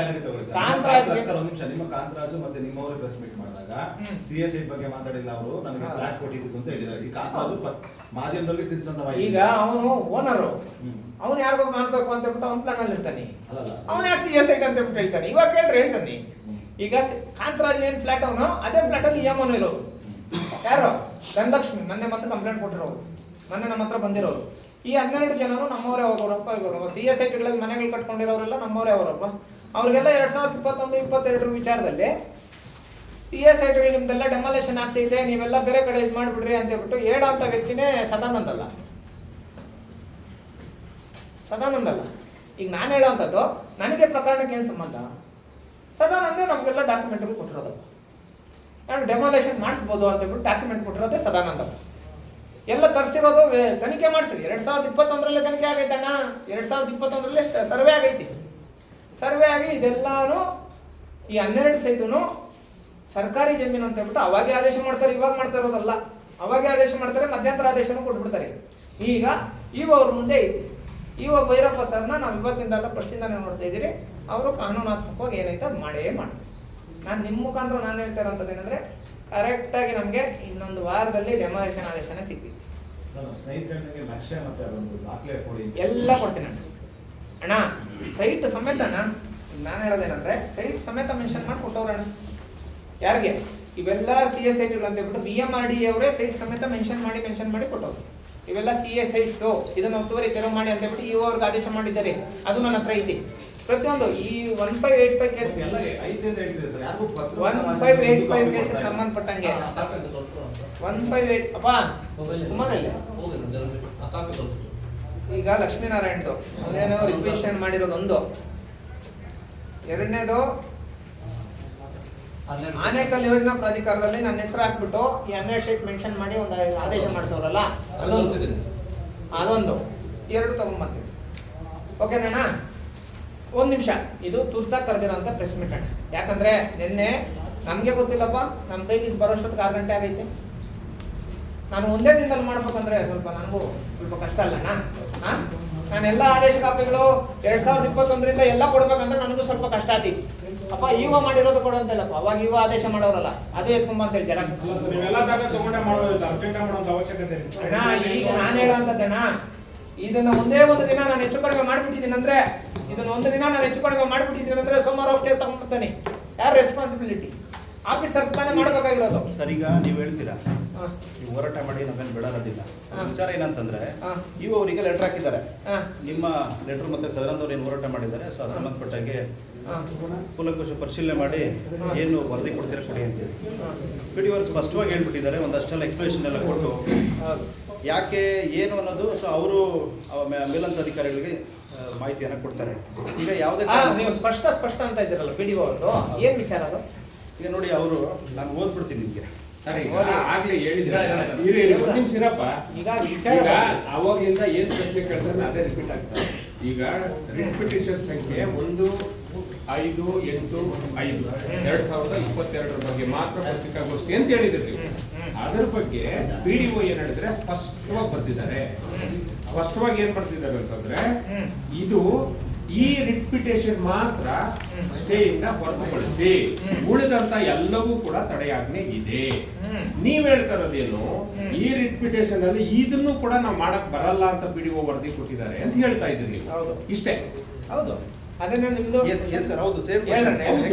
Sir ಒಂದು ನಿಮಿಷ, ನಿಮ್ಮ ಕಾಂತರಾಜು ಮತ್ತೆ ನಿಮ್ಮವರೇ ಪ್ರೆಸ್ ಮೀಟ್ ಮಾಡಿದಾಗ CS ಬಗ್ಗೆ ಮಾತಾಡಿಲ್ಲ, ಅವರು ನನಗೆ ಫ್ಲಾಟ್ ಕೊಟ್ಟಿದ್ದು ಅಂತ ಹೇಳಿದ್ದಾರೆ. ಈ ಕಾಂತರಾಜು ಮಾಧ್ಯಮದಲ್ಲಿ ತಿಳಿಸ್ಕೊಂಡ ಈಗ ಅವನು ಓನರು, ಅವನು ಯಾರಿಗೂ ಮಾಡ್ಬೇಕು ಅಂತ ಹೇಳ್ಬಿಟ್ಟು ಅವ್ನ ಪ್ಲಾನ್ ಅಲ್ಲಿ ಇರ್ತಾನೆ. ಅವನು ಯಾಕೆ CS ಐಟ್ ಅಂತ ಹೇಳ್ಬಿಟ್ಟು ಹೇಳ್ತಾನೆ. ಇವಾಗ ಕೇಳ್ರಿ ಹೇಳ್ತಾನೆ. ಈಗ ಕಾಂತರಾಜ್ ಏನ್ ಫ್ಲಾಟ್ ಅವನು, ಅದೇ ಫ್ಲಾಟ್ ಅಲ್ಲಿ EM ಇರೋರು ಯಾರು, ಧನಲಕ್ಷ್ಮಿ ಮೊನ್ನೆ ಬಂದು ಕಂಪ್ಲೇಂಟ್ ಕೊಟ್ಟಿರೋರು, ಮೊನ್ನೆ ನಮ್ಮ ಹತ್ರ ಬಂದಿರೋರು. ಈ 12 ಜನರು ನಮ್ಮವರೇ ಅವರಪ್ಪ. ಇವರು CS ಐಟ್ಗಳಲ್ಲಿ ಮನೆಗಳು ಕಟ್ಕೊಂಡಿರೋರೆಲ್ಲ ನಮ್ಮವರೇ ಅವರಪ್ಪ. ಅವ್ರಿಗೆಲ್ಲ 2021-22 ವಿಚಾರದಲ್ಲಿ CS ಐಟ್ಗಳು ನಿಮ್ದೆಲ್ಲ ಡೆಮಾಲೇಷನ್ ಆಗ್ತೈತೆ, ನೀವೆಲ್ಲ ಬೇರೆ ಕಡೆ ಇದು ಮಾಡ್ಬಿಡ್ರಿ ಅಂತ ಹೇಳ್ಬಿಟ್ಟು ಹೇಳೋ ಅಂತ ವ್ಯಕ್ತಿನೇ ಸದಾನಂದ ಅಲ್ಲ. ಈಗ ನಾನು ಹೇಳೋ ಅಂಥದ್ದು ನನಗೆ ಪ್ರಕರಣಕ್ಕೆ ಏನು ಸಂಬಂಧ? ಸದಾನಂದ ನಮಗೆಲ್ಲ ಡಾಕ್ಯುಮೆಂಟ್ಗಳು ಕೊಟ್ಟಿರೋದಪ್ಪ. ನಾನು ಡೆಮಾಲೇಷನ್ ಮಾಡಿಸ್ಬೋದು ಅಂತ ಹೇಳ್ಬಿಟ್ಟು ಡಾಕ್ಯುಮೆಂಟ್ ಕೊಟ್ಟಿರೋದೇ ಸದಾನಂದ. ಎಲ್ಲ ತರಿಸಿರೋದು ತನಿಖೆ ಮಾಡಿಸಿ 2021 ತನಿಖೆ ಆಗೈತಣ್ಣ. 2021 ಸರ್ವೆ ಆಗೈತಿ. ಸರ್ವೆ ಆಗಿ ಇದೆಲ್ಲಾನು ಈ 12 ಸೈಟು ಸರ್ಕಾರಿ ಜಮೀನು ಅಂತ ಹೇಳ್ಬಿಟ್ಟು ಅವಾಗೇ ಆದೇಶ ಮಾಡ್ತಾರೆ. ಇವಾಗ ಮಾಡ್ತಾ ಇರೋದಲ್ಲ, ಅವಾಗೇ ಆದೇಶ ಮಾಡ್ತಾರೆ, ಮಧ್ಯಂತರ ಆದೇಶನೂ ಕೊಟ್ಬಿಡ್ತಾರೆ. ಈಗ ಅವ್ರ ಮುಂದೆ ಐತಿ. ಭೈರಪ್ಪ ಸರ್ನ ನಾವು ಇವತ್ತಿಂದ ಫಸ್ಟಿಂದಾನೇ ನೋಡ್ತಾ ಇದ್ದೀರಿ. ಅವರು ಕಾನೂನಾತ್ಮಕವಾಗಿ ಏನೈತೆ ಅದು ಮಾಡೇ ಮಾಡ್ತಾರೆ. ನಾನು ನಿಮ್ಮ ಮುಖಾಂತರ ನಾನು ಹೇಳ್ತಾ ಇರೋಂಥದ್ದು ಏನಂದ್ರೆ, ಕರೆಕ್ಟಾಗಿ ನಮಗೆ ಇನ್ನೊಂದು ವಾರದಲ್ಲಿ ಡೆಮಾಲೇಷನ್ ಆದೇಶನೇ ಸಿಗ್ತಿತ್ತು. ಎಲ್ಲ ಕೊಡ್ತೀನಿ ಅಣ್ಣ, ಸೈಟ್ ಸಮೇತ ಅಣ್ಣ. ನಾನು ಹೇಳೋದೇನಂದ್ರೆ ಸೈಟ್ ಸಮೇತ ಮೆನ್ಷನ್ ಮಾಡಿ ಕೊಟ್ಟವ್ರಣ್ಣ. ಯಾರಿಗೆ? ಇವೆಲ್ಲ CS ಐಟ್ಗಳು ಅಂತ ಹೇಳ್ಬಿಟ್ಟು BMRD ಅವರೇ ಸೈಟ್ ಸಮೇತ ಮೆನ್ಷನ್ ಮಾಡಿ ಕೊಟ್ಟವ್ರು. ಇವೆಲ್ಲ CS ಐಟ್ಸು, ಇದನ್ನ ಒತ್ತುವರಿ ತೆರವು ಮಾಡಿ ಅಂತ ಹೇಳ್ಬಿಟ್ಟು ಅವ್ರಿಗೆ ಆದೇಶ ಮಾಡಿದ್ದಾರೆ. ಅದು ನನ್ನ ಹತ್ರ ಐತಿ ಪ್ರತಿಯೊಂದು. ಈ 1585 ಕೇಸ್ 1585 ಕೇಸ್ ಸಂಬಂಧಪಟ್ಟಂಗೆ 158 ಅಪ್ಪ ಕುಮಾರಲ್ಲಿ ಈಗ ಲಕ್ಷ್ಮೀನಾರಾಯಣದು ಅದೇನೋ ರಿಕ್ವೆಷನ್ ಮಾಡಿರೋದು ಒಂದು. ಎರಡನೇದು ಆನೇಕಲ್ ಯೋಜನಾ ಪ್ರಾಧಿಕಾರದಲ್ಲಿ ನನ್ನ ಹೆಸರು ಹಾಕ್ಬಿಟ್ಟು ಈ 12 ಶೀಟ್ ಮೆನ್ಷನ್ ಮಾಡಿ ಒಂದು ಆದೇಶ ಮಾಡ್ತವ್ರಲ್ಲ, ಅದೊಂದು 2 ತಗೊಂಡ್ಬರ್ತೀವಿ. ಓಕೆನಣ್ಣ? ಒಂದು ನಿಮಿಷ, ಇದು ತುರ್ತಾಗಿ ಕರೆದಿರೋಂಥ ಪ್ರೆಸ್ ಮೀಟ್ ಅಣ್ಣ. ಯಾಕಂದ್ರೆ ನಿನ್ನೆ ನಮಗೆ ಗೊತ್ತಿಲ್ಲಪ್ಪ, ನಮ್ಮ ಕೈಗೆ ಇದು ಬರೋಷ್ಟೊತ್ತಿಗೆ 6 ಗಂಟೆ ಆಗೈತೆ. ನಾನು ಒಂದೇ ದಿನದಲ್ಲಿ ಮಾಡ್ಬೇಕಂದ್ರೆ ನನಗೂ ಸ್ವಲ್ಪ ಕಷ್ಟ ಅಲ್ಲಣ್ಣ. ನಾನೆಲ್ಲ ಆದೇಶ ಕಾಪಿಗಳು 2021 ಎಲ್ಲ ಕೊಡ್ಬೇಕಂದ್ರೆ ನನಗೂ ಸ್ವಲ್ಪ ಕಷ್ಟ ಆತಿ. ಅಪ್ಪ ಮಾಡಿರೋದು ಕೊಡು ಅಂತ ಹೇಳಪ್ಪ. ಅವಾಗ ಆದೇಶ ಮಾಡೋರಲ್ಲ, ಅದು ಎತ್ಕೊಂಬ ಅಂತ ಹೇಳಿ ಜೆರಾಕ್ಸ್. ಅಣ್ಣ ಈಗ ನಾನು ಹೇಳೋಂಥದ್ದಣ್ಣ, ಇದನ್ನ ಒಂದೇ ಒಂದು ದಿನ ನಾನು ಹೆಚ್ಚು ಕಡಿಮೆ ಮಾಡ್ಬಿಟ್ಟಿದ್ದೀನಿ ಅಂದ್ರೆ, ಸೋಮವಾರ ಅಷ್ಟೇ ತಗೊಂಡ್ಬರ್ತಾನೆ. ಯಾರು ರೆಸ್ಪಾನ್ಸಿಬಿಲಿಟಿ? ಆಫೀಸರ್ಸ್ ತಾನೇ ಮಾಡಬೇಕಾಗಿರೋದು. ಸರ್, ಈಗ ನೀವು ಹೇಳ್ತೀರಾ ನೀವು ಹೋರಾಟ ಮಾಡಿ ನಮ್ಮೇಲೆ ಬಿಡೋದಿಲ್ಲ. ವಿಚಾರ ಏನಂತಂದ್ರೆ, ಅವರಿಗೆ ಲೆಟರ್ ಹಾಕಿದ್ದಾರೆ. ನಿಮ್ಮ ಲೆಟರ್ ಮತ್ತೆ ಸದನದವ್ರು ಏನು ಹೋರಾಟ ಮಾಡಿದ್ದಾರೆ, ಸೊ ಸಂಬಂಧಪಟ್ಟಾಗೆ ಕೂಲಂಕುಷ ಪರಿಶೀಲನೆ ಮಾಡಿ ಏನು ವರದಿ ಕೊಡ್ತೀರಾ ಕೊಡಿ ಅಂತೇಳಿ PDO ಸ್ಪಷ್ಟವಾಗಿ ಹೇಳ್ಬಿಟ್ಟಿದ್ದಾರೆ. ಒಂದಷ್ಟೆಲ್ಲ ಎಕ್ಸ್ಪ್ಲನೇಷನ್ ಎಲ್ಲ ಕೊಟ್ಟು ಯಾಕೆ ಏನು ಅನ್ನೋದು ಸೊ ಅವರು ಮೇಲಂತ ಅಧಿಕಾರಿಗಳಿಗೆ ಮಾಹಿತಿಯನ್ನು ಕೊಡ್ತಾರೆ. ಈಗ ಯಾವುದೇ ನೀವು ಸ್ಪಷ್ಟ ಅಂತ ಇದ್ದೀರಲ್ಲ PDO ಅವ್ರದ್ದು, ಏನು ವಿಚಾರ ಅದು? ಈಗ ನೋಡಿ, ಅವರು ನಾನು ಓದ್ಬಿಡ್ತೀನಿ ನಿಮಗೆ. ಆಗ್ಲೇ ಹೇಳಿದ್ರೆ ಈಗ ಅವಾಗಿಂದ ಏನ್ ಪ್ರಶ್ನೆ ಕೇಳ್ತಾರೆ ಅದೇ ರಿಪೀಟ್ ಆಗ್ತದೆ. ಈಗ ರಿಟ್ ಪಿಟಿಷನ್ ಸಂಖ್ಯೆ 1585/2022 ಬಗ್ಗೆ ಮಾತ್ರ ಪತ್ರಿಕಾಗೋಷ್ಠಿ ಅಂತ ಹೇಳಿದ್ರಿ. ಅದರ ಬಗ್ಗೆ PDO ಏನ್ ಹೇಳಿದ್ರೆ ಸ್ಪಷ್ಟವಾಗಿ ಬರ್ತಿದ್ದಾರೆ. ಸ್ಪಷ್ಟವಾಗಿ ಏನ್ ಬರ್ತಿದ್ದಾರೆ ಅಂತಂದ್ರೆ, ಇದು ಈ ರಿಟ್ ಪಿಟಿಷನ್ ಮಾತ್ರ ಸ್ಟೇಯಿಂದ ಹೊರತುಪಡಿಸಿ ಉಳಿದಂತ ಎಲ್ಲವೂ ಕೂಡ ತಡೆಯಾಜ್ಞೆ ಇದೆ. ನೀವ್ ಹೇಳ್ತಾ ಇರೋದೇನು, ಈ ರಿಟ್ ಪಿಟಿಷನ್ ಅಲ್ಲಿ ಇದನ್ನು ಕೂಡ ನಾವು ಮಾಡಕ್ ಬರಲ್ಲ ಅಂತ PDO ವರದಿ ಕೊಟ್ಟಿದ್ದಾರೆ ಅಂತ ಹೇಳ್ತಾ ಇದ್ದೀರಿ ನೀವು. ಇಷ್ಟೇ ಹೌದು. ಅದನ್ನ ನಿಮ್ದು ಹೌದು, ಸೇಮ್ ಯಾಕಂದ್ರೆ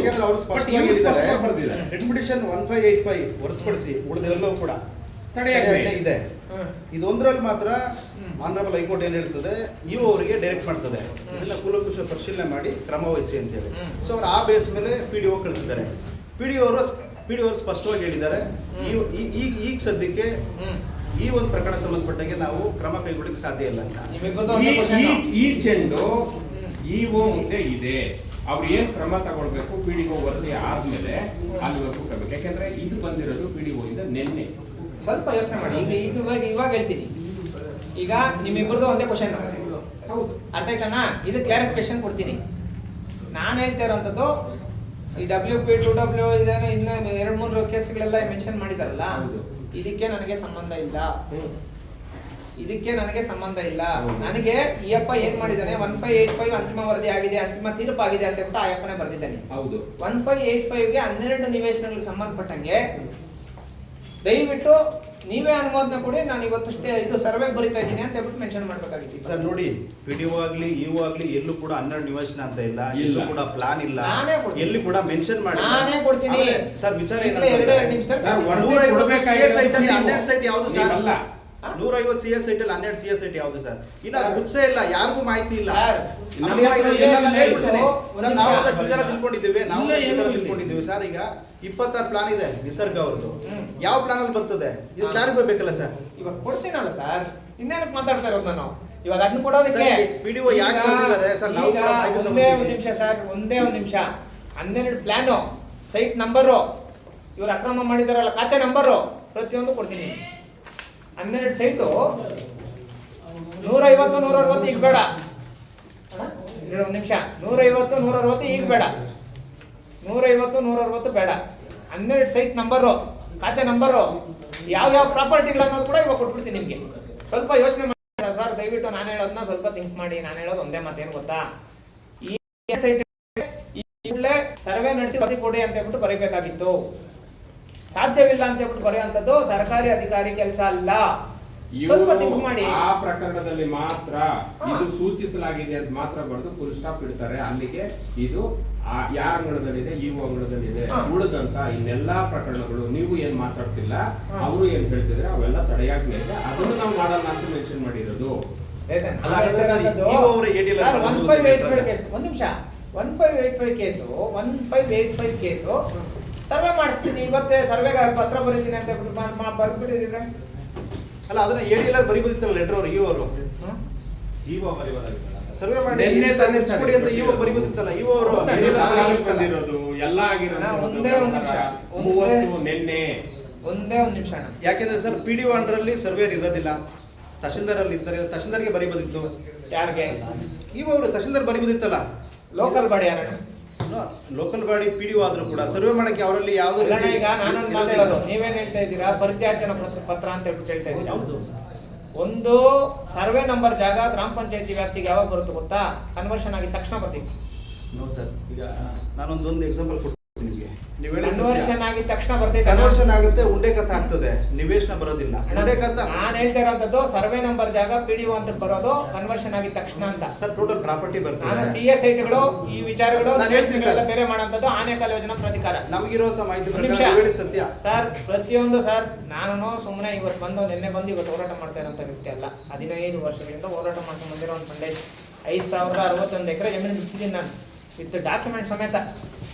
ಅವರು ಸ್ಪಷ್ಟವಾಗಿ ಹೇಳಿದ್ದಾರೆ ರಿಟ್ ಪಿಟಿಷನ್ 1585 ಹೊರತುಪಡಿಸಿ ಉಳಿದೆಲ್ಲವೂ ಕೂಡ ತಡೆಯಾಜ್ಞೆ ಇದೆ. ಇದೊಂದರಲ್ಲಿ ಮಾತ್ರ ಆನರಬಲ್ ಹೈಕೋರ್ಟ್ ಏನ್ ಹೇಳ್ತದೆ, ಅವರಿಗೆ ಡೈರೆಕ್ಟ್ ಮಾಡ್ತದೆ ಇದನ್ನ ಕೂಲಂಕುಷ ಪರಿಶೀಲನೆ ಮಾಡಿ ಕ್ರಮ ವಹಿಸಿ ಅಂತ ಹೇಳಿ. ಸೊ ಅವ್ರು ಆ ಬೇಸ್ ಮೇಲೆ PDO ಕಳಿಸಿದ್ದಾರೆ. PDO ಅವರು ಸ್ಪಷ್ಟವಾಗಿ ಹೇಳಿದ್ದಾರೆ, ಈಗ ಸದ್ಯಕ್ಕೆ ಈ ಒಂದು ಪ್ರಕರಣ ಸಂಬಂಧಪಟ್ಟಾಗೆ ನಾವು ಕ್ರಮ ಕೈಗೊಳ್ಳಲಿಕ್ಕೆ ಸಾಧ್ಯ ಇಲ್ಲ ಅಂತ. ಈ ಚೆಂಡು EO ಮುಂದೆ ಇದೆ, ಅವ್ರು ಏನ್ ಕ್ರಮ ತಗೊಳ್ಬೇಕು PDO ವರದಿ ಆದ್ಮೇಲೆ ಅಲ್ಲಿವರೆಗೂ ಕಬೇಕು. ಯಾಕಂದ್ರೆ ಇದು ಬಂದಿರೋದು PDO ಇಂದ ನಿನ್ನೆ. ಸ್ವಲ್ಪ ಯೋಚನೆ ಮಾಡಿ. ಇವಾಗ ಹೇಳ್ತೀನಿ. ಈಗ ನಿಮ್ಮಿಬ್ಬರದು ಒಂದೇ ಕ್ವಶನ್. ಹೌದು, ಅರ್ಥ ಆಯ್ತಣ್ಣ? ಇದು ಕ್ಲಾರಿಫಿಕೇಶನ್ ಕೊಡ್ತೀನಿ. ನಾನು ಹೇಳ್ತಾ ಇರೋಂಥದ್ದು ಈ WP 2W ಇದೇನೋ ಇನ್ನ 2-3 ಕೇಸ್ಗಳೆಲ್ಲ ಮೆನ್ಷನ್ ಮಾಡಿದಾರಲ್ಲ, ಇದಕ್ಕೆ ನನಗೆ ಸಂಬಂಧ ಇಲ್ಲ. ಇದಕ್ಕೆ ನನಗೆ ಸಂಬಂಧ ಇಲ್ಲ. ನನಗೆ ಈ ಅಪ್ಪ ಏನ್ ಮಾಡಿದ್ದಾನೆ 1585 ಅಂತಿಮ ವರದಿ ಆಗಿದೆ, ಅಂತಿಮ ತೀರ್ಪು ಆಗಿದೆ ಅಂತ ಹೇಳ್ಬಿಟ್ಟು ಆ ಅಪ್ಪನೇ ಬರೆದಿದ್ದಾನೆ. ಹೌದು. 1585ಗೆ 12 ನಿವೇಶನಗಳಿಗೆ ಸಂಬಂಧಪಟ್ಟಂಗೆ ದಯವಿಟ್ಟು ನೀವೇ ಅನುಮೋದನೆ ಕೊಡಿ, ನಾನು ಇವತ್ತಷ್ಟೇ ಇದು ಸರ್ವೆಗೆ ಬರೀತಾ ಇದ್ದೀನಿ ಅಂತ ಹೇಳ್ಬಿಟ್ಟು ಮೆನ್ಷನ್ ಮಾಡ್ಬೇಕಾಗಿತ್ತು. ಸರ್ ನೋಡಿ, ಪಿಡಿಒ ಆಗ್ಲಿ ಇಒ ಆಗ್ಲಿ ಎಲ್ಲೂ ಕೂಡ 12 ನಿವೇಶನ ಅಂತ ಇಲ್ಲ, ಎಲ್ಲೂ ಕೂಡ ಪ್ಲಾನ್ ಇಲ್ಲ, ನಾನೇ ಕೊಡ್ತೀನಿ. ಎಲ್ಲಿ ಕೂಡ ಮೆನ್ಷನ್ ಮಾಡಿ. ನಾನೇ ಕೊಡ್ತೀನಿ ಸರ್. ವಿಚಾರ ಎರಡೇ ನಿಮಿಷ ಸರ್, 150 ಸೈಟ್ ಅಲ್ಲಿ 12 ಸೈಟ್ ಯಾವುದು ಸರ್? ಅಲ್ಲ 150 CS ಸೈಟ್ ಅಲ್ಲಿ 12 CS ಸೈಟ್ ಯಾವುದು ಸರ್? ಇಲ್ಲ, ಅದು ಗುತ್ಸ ಇಲ್ಲ, ಯಾರಿಗೂ ಮಾಹಿತಿ ಇಲ್ಲ. ಸರ್, ಅಲ್ಲಿ ಏನಾಗಿದೆ ಎಲ್ಲ ನಾನು ಹೇಳ್ಬಿಡ್ತೀನಿ. ಒಂದು ಸರ್, ನಾವು ನಿಮಿಷ. ಅದಷ್ಟು ವಿಚಾರ ತಿಳ್ಕೊಂಡಿದ್ದೀವಿ, ನಾವು ಇಲ್ಲ, ವಿಚಾರ ಏನು ತಿಳ್ಕೊಂಡಿದ್ದೀವಿ ಸರ್. ಈಗ 26 ಪ್ಲಾನ್ ಇದೆ ನಿಸರ್ಗ ಅವ್ರದ್ದು. ಹ್ಮ್. ಯಾವ ಪ್ಲಾನ್ ಅಲ್ಲಿ ಬರ್ತದೆ ಇದು ಹಾ. ಕ್ಲಾರಿಫೈ ಬೇಕಲ್ಲ ಸರ್? ಇವಾಗ ಕೊಡ್ತೀನಲ್ಲ ಸರ್, ಇನ್ನೇನಕ್ಕೆ ಮಾತಾಡ್ತಾ ಇರೋದು ನಾನು ಇವಾಗ ಅದನ್ನ ಕೊಡೋದಕ್ಕೆ. ಸರ್, PDO ಯಾಕೆ ಬರ್ತಿದ್ದಾರೆ ಸರ್? ನಾವು ಕೂಡ ಮಾಹಿತಿ ಒಂದೇ ತಗೊಂಡಿದ್ದೀವಿ. ಒಂದು ನಿಮಿಷ ಸರ್, ಒಂದೇ ಒಂದು ನಿಮಿಷ. 12 ಪ್ಲಾನು, ಸೈಟ್ ನಂಬರು, ಇವ್ರು ಅಕ್ರಮ ಮಾಡಿದಾರಲ್ಲ ಖಾತೆ ನಂಬರು, ಪ್ರತಿಯೊಂದು ಕೊಡ್ತೀನಿ. 12 ಸೈಟು 150 160 ಈಗ ಬೇಡ. ಒಂದು ನಿಮಿಷ, 150 160 ಈಗ ಬೇಡ, 150 160 ಬೇಡ. 12 ಸೈಟ್ ನಂಬರು, ಖಾತೆ ನಂಬರು, ಯಾವ ಪ್ರಾಪರ್ಟಿಗಳನ್ನೋದು ಕೂಡ ಇವಾಗ ಕೊಟ್ಬಿಡ್ತೀನಿ ನಿಮಗೆ. ಸ್ವಲ್ಪ ಯೋಚನೆ ಮಾಡಿ ಸರ್, ದಯವಿಟ್ಟು ನಾನು ಹೇಳೋದನ್ನ ಸ್ವಲ್ಪ ಥಿಂಕ್ ಮಾಡಿ. ನಾನು ಹೇಳೋದು ಒಂದೇ ಮಾತೇನು ಗೊತ್ತಾ, ಈ ಸೈಟ್ ಈಗಲೇ ಸರ್ವೆ ನಡೆಸಿ ವರದಿ ಕೊಡಿ ಅಂತ ಹೇಳ್ಬಿಟ್ಟು ಬರೀಬೇಕಾಗಿತ್ತು. ಸಾಧ್ಯವಿಲ್ಲ ಅಂತ ಹೇಳ್ಬಿಟ್ಟು ಬರೆಯುವಂಥದ್ದು ಸರ್ಕಾರಿ ಅಧಿಕಾರಿ ಕೆಲಸ ಅಲ್ಲ. ಸ್ವಲ್ಪ ಥಿಂಕ್ ಮಾಡಿ. ಆ ಪ್ರಕರಣದಲ್ಲಿ ಮಾತ್ರ ಇದು ಸೂಚಿಸಲಾಗಿದೆ ಅಂತ ಮಾತ್ರ ಬರೆದು ಫುಲ್ ಸ್ಟಾಪ್ ಇಡ್ತಾರೆ. ಅಲ್ಲಿಗೆ ಇದು ಯಾರ ಅಂಗಳದಲ್ಲಿದೆ, ಇವು ಅಂಗಳದಲ್ಲಿದೆ. ಉಳಿದಂತ ಇನ್ನೆಲ್ಲಾ ಪ್ರಕರಣಗಳು ನೀವು ಏನ್ ಮಾತಾಡ್ತಿಲ್ಲ, ಅವರು ಏನ್ ಹೇಳ್ತಿದ್ರೆ ಅವೆಲ್ಲ ತಡೆಯಾಗ್ಲಿದೆ, ಅದನ್ನು ನಾವು ಮಾಡಲ್ಲ ಅಂತ ಮೆನ್ಷನ್ ಮಾಡಿರೋದು. ಅಲ್ಲ, ಹಾಗಾದ್ರೆ ಸರ್, ಇಒ ಅವರ ADL ಅಲ್ಲಿ 1585 ಕೇಸ್, ಒಂದು ನಿಮಿಷ, 1585 ಕೇಸು, 1585 ಕೇಸು ಸರ್ವೆ ಮಾಡಿಸ್ತೀನಿ, ಇವತ್ತೇ ಸರ್ವೆಗೆ ಪತ್ರ ಬರೀತೀನಿ ಅಂತ ಬರೆದ್ಬಿಟ್ಟಿದ್ರೆ. ಅಲ್ಲ, ಅದನ್ನ ADL ಅಲ್ಲಿ ಬರಿಬೋದಿತ್ತಲ್ಲ ಲೆಟರ್ ಅವರು, ಇಒ ಅವರು ಇಒ ಬರೀಬೋದಾಗಿತ್ತಲ್ಲ. ಸರ್ವೆ ಮಾಡಿ ನಿನ್ನೆ ತಾನೇ ಸರ್ ಕೊಡಿ ಅಂತ ಇಒ ಬರಿಬೋದಿತ್ತಲ್ಲ. ಇಒ ಅವರು ಬಂದಿರೋದು ಎಲ್ಲ ಆಗಿರೋದು ಒಂದೇ ಒಂದು ನಿಮಿಷ, 30 ನಿನ್ನೆ. ಒಂದೇ ಒಂದು ನಿಮಿಷ ಅಣ್ಣ. ಯಾಕೆಂದ್ರೆ ಸರ್, PDO ಅಂಡರಲ್ಲಿ ಸರ್ವೇರ್ ಇರೋದಿಲ್ಲ, ತಹಶೀಲ್ದಾರ್ ಅಲ್ಲಿ ಇರ್ತಾರೆ. ತಹಶೀಲ್ದಾರ್ಗೆ ಬರಿಬೋದಿತ್ತು. ಯಾರಿಗೆ? ಇಒ ಅವರು ತಹಶೀಲ್ದಾರ್ ಬರಿಬೋದಿತ್ತಲ್ಲ. ಲೋಕಲ್ ಬಾಡಿ ಯಾರಣ್ಣ? ಲೋಕಲ್ ಬಾಡಿ PDO ಆದ್ರೂ ಕೂಡ ಸರ್ವೆ ಮಾಡಕ್ಕೆ ಅವರಲ್ಲಿ ಯಾವ್ದು ಅಲ್ಲಣ್ಣ, ಈಗ ನಾನೊಂದು ಮಾತಾಡೋದು, ನೀವೇನ್ ಹೇಳ್ತಾ ಇದ್ದೀರಾ, ಪರಿತ್ಯಾಜ್ಯನ ಪತ್ರ ಅಂತ ಹೇಳ್ಬಿಟ್ಟು ಹೇಳ್ತಾ ಇದ್ದೀರಾ. ಹೌದು. ಒಂದು ಸರ್ವೆ ನಂಬರ್ ಜಾಗ ಗ್ರಾಮ ಪಂಚಾಯತಿ ವ್ಯಾಪ್ತಿಗೆ ಯಾವಾಗ ಬರುತ್ತೆ ಗೊತ್ತಾ? ಕನ್ವರ್ಷನ್ ಆಗಿದ ತಕ್ಷಣ ಬರ್ತೀವಿ. ನೋಡಿ ಸರ್, ಈಗ ನಾನೊಂದು ಎಕ್ಸಾಂಪಲ್ ಕೊಡ್ತೀನಿ ನಿಮಗೆ. ನೀವು ಹೇಳಿ ಕನ್ವರ್ಷನ್ ಆಗಿದ ತಕ್ಷಣ ಬರ್ತೈತೆ. ಕನ್ವರ್ಷನ್ ಆಗುತ್ತೆ, ಉಂಡೆ ಕಥ ಆಗ್ತದೆ, ನಿವೇಶನ ಬರೋದಿಲ್ಲ. ಉಂಡೆ ಕಥ ನಾನು ಹೇಳ್ತಾ ಇರೋಂಥದ್ದು ಸರ್ವೆ ನಂಬರ್ ಜಾಗ PDO ಅಂತ ಬರೋದು ಕನ್ವರ್ಷನ್ ಆಗಿದ ತಕ್ಷಣ ಅಂತ. ಸರ್, ಟೋಟಲ್ ಪ್ರಾಪರ್ಟಿ ನಾನು ಬರ್ತದೆ. CS ಸೈಟ್ಗಳು ಈ ವಿಚಾರಗಳು ನಾನು ಹೇಳ್ತೀನಿ ಸರ್. ಬೇರೆ ಮಾಡೋಂಥದ್ದು ಆನೆಕಲ್ ಯೋಜನಾ ಪ್ರಾಧಿಕಾರ. ನಮಗಿರುವಂತ ಮಾಹಿತಿ ಒಂದು ನಿಮಿಷ. ಪ್ರಕಾರ ನೀವು ಹೇಳಿ ಸತ್ಯ ಸರ್, ಪ್ರತಿಯೊಂದು ಸರ್, ನಾನು ಸುಮ್ಮನೆ ಇವತ್ತು ಬಂದು ನಿನ್ನೆ ಬಂದು ಇವತ್ತು ಹೋರಾಟ ಮಾಡ್ತಾ ಇರೋಂಥ ವ್ಯಕ್ತಿ ಅಲ್ಲ. 15 ವರ್ಷಗಳಿಂದ ಹೋರಾಟ ಮಾಡ್ಕೊಂಡು ಬಂದಿರೋ ಒಂದು ಫಂಡೇಶನ್ 5061 ಎಕರೆ ಜಮೀನು ಬಿಡಿಸಿದ್ದೀನಿ ನಾನು, ವಿತ್ ಡಾಕ್ಯುಮೆಂಟ್ ಸಮೇತ.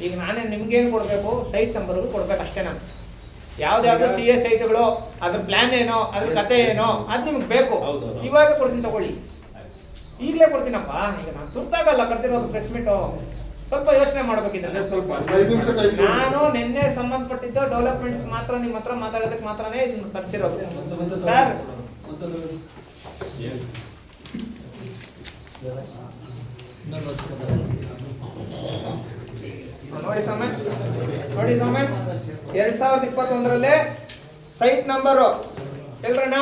ಈಗ ನಾನೇ ನಿಮ್ಗೇನು ಕೊಡಬೇಕು, ಸೈಟ್ ನಂಬರ್ಗೂ ಕೊಡ್ಬೇಕು ಅಷ್ಟೇ. ನಾನು ಯಾವ್ದಾದ್ರು CS ಸೈಟ್ಗಳು, ಅದ್ರ ಪ್ಲಾನ್ ಏನೋ, ಅದ್ರ ಕತೆ ಏನೋ, ಅದು ನಿಮ್ಗೆ ಬೇಕು. ಹೌದು. ಇವಾಗ ಕೊಡ್ತೀನಿ, ತಗೊಳ್ಳಿ, ಈಗಲೇ ಕೊಡ್ತೀನಪ್ಪ. ಈಗ ನಾನು ತುರ್ತಾಗಲ್ಲ ಕರ್ತಿರೋದು ಪ್ರೆಸ್ ಮೀಟು, ಸ್ವಲ್ಪ ಯೋಚನೆ ಮಾಡ್ಬೇಕಿದ್ರೆ. ಸ್ವಲ್ಪ 5 ನಿಮಿಷ ಟೈಮ್ ನಾನು ನಿನ್ನೆ ಸಂಬಂಧಪಟ್ಟಿದ್ದ ಡೆವಲಪ್ಮೆಂಟ್ಸ್ ಮಾತ್ರ ನಿಮ್ಮ ಹತ್ರ ಮಾತಾಡೋದಕ್ಕೆ ಮಾತ್ರನೇ ಇದನ್ನ ತರಿಸಿರೋದು ಸರ್. ನೋಡಿ ಸ್ವಾಮಿ, 2021ರಲ್ಲಿ ಸೈಟ್ ನಂಬರು ಹೇಳ್ರಣ್ಣ,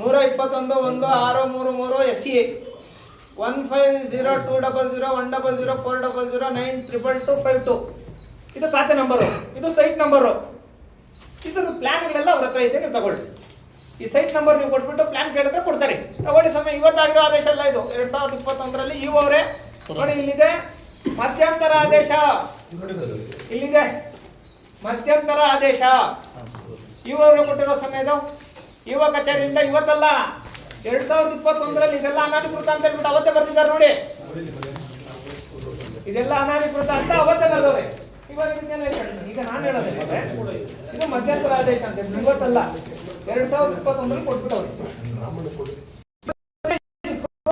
121-1633 SE 150200100400922252. ಇದು ಖಾತೆ ನಂಬರು, ಇದು ಸೈಟ್ ನಂಬರು. ಇದ್ರದ್ದು ಪ್ಲಾನ್ಗಳೆಲ್ಲ ಅವ್ರ ಹತ್ರ ಐತೆ, ನೀವು ತಗೊಳ್ಳಿ. ಈ ಸೈಟ್ ನಂಬರ್ ನೀವು ಕೊಟ್ಬಿಟ್ಟು ಪ್ಲಾನ್ ಕೇಳಿದ್ರೆ ಕೊಡ್ತಾರೆ. ತಗೊಳ್ಳಿ ಸ್ವಾಮಿ, ಇವತ್ತಾಗಿರೋ ಆದೇಶ ಅಲ್ಲ ಇದು, 2021ರಲ್ಲಿ ಇವು ಅವರೇ ನೋಡಿ, ಇಲ್ಲಿದೆ ಮಧ್ಯಂತರ ಆದೇಶ, ಇಲ್ಲಿದೆ ಮಧ್ಯಂತರ ಆದೇಶ. ಇವರು ಕೊಟ್ಟಿರೋ ಸಮಯದ ಯುವ ಕಚೇರಿಯಿಂದ ಇವತ್ತಲ್ಲ, 2021ರಲ್ಲಿ ಇದೆಲ್ಲ ಅನಾಧಿಕೃತ ಅಂತ ಹೇಳ್ಬಿಟ್ಟು ಅವತ್ತೇ ಬರ್ತಿದ್ದಾರೆ ನೋಡಿ. ಇದೆಲ್ಲ ಅನಾಧಿಕೃತ ಅಂತ ಅವತ್ತೇ ಬರ್ದವ್ರೆ. ಇವಾಗ ಈಗ ನಾನು ಹೇಳೋದೇನಂದ್ರೆ, ಇದು ಮಧ್ಯಂತರ ಆದೇಶ ಅಂತ ಇವತ್ತಲ್ಲ, 2021ರಲ್ಲಿ ಕೊಟ್ಬಿಟ್ಟವ್ರೆ.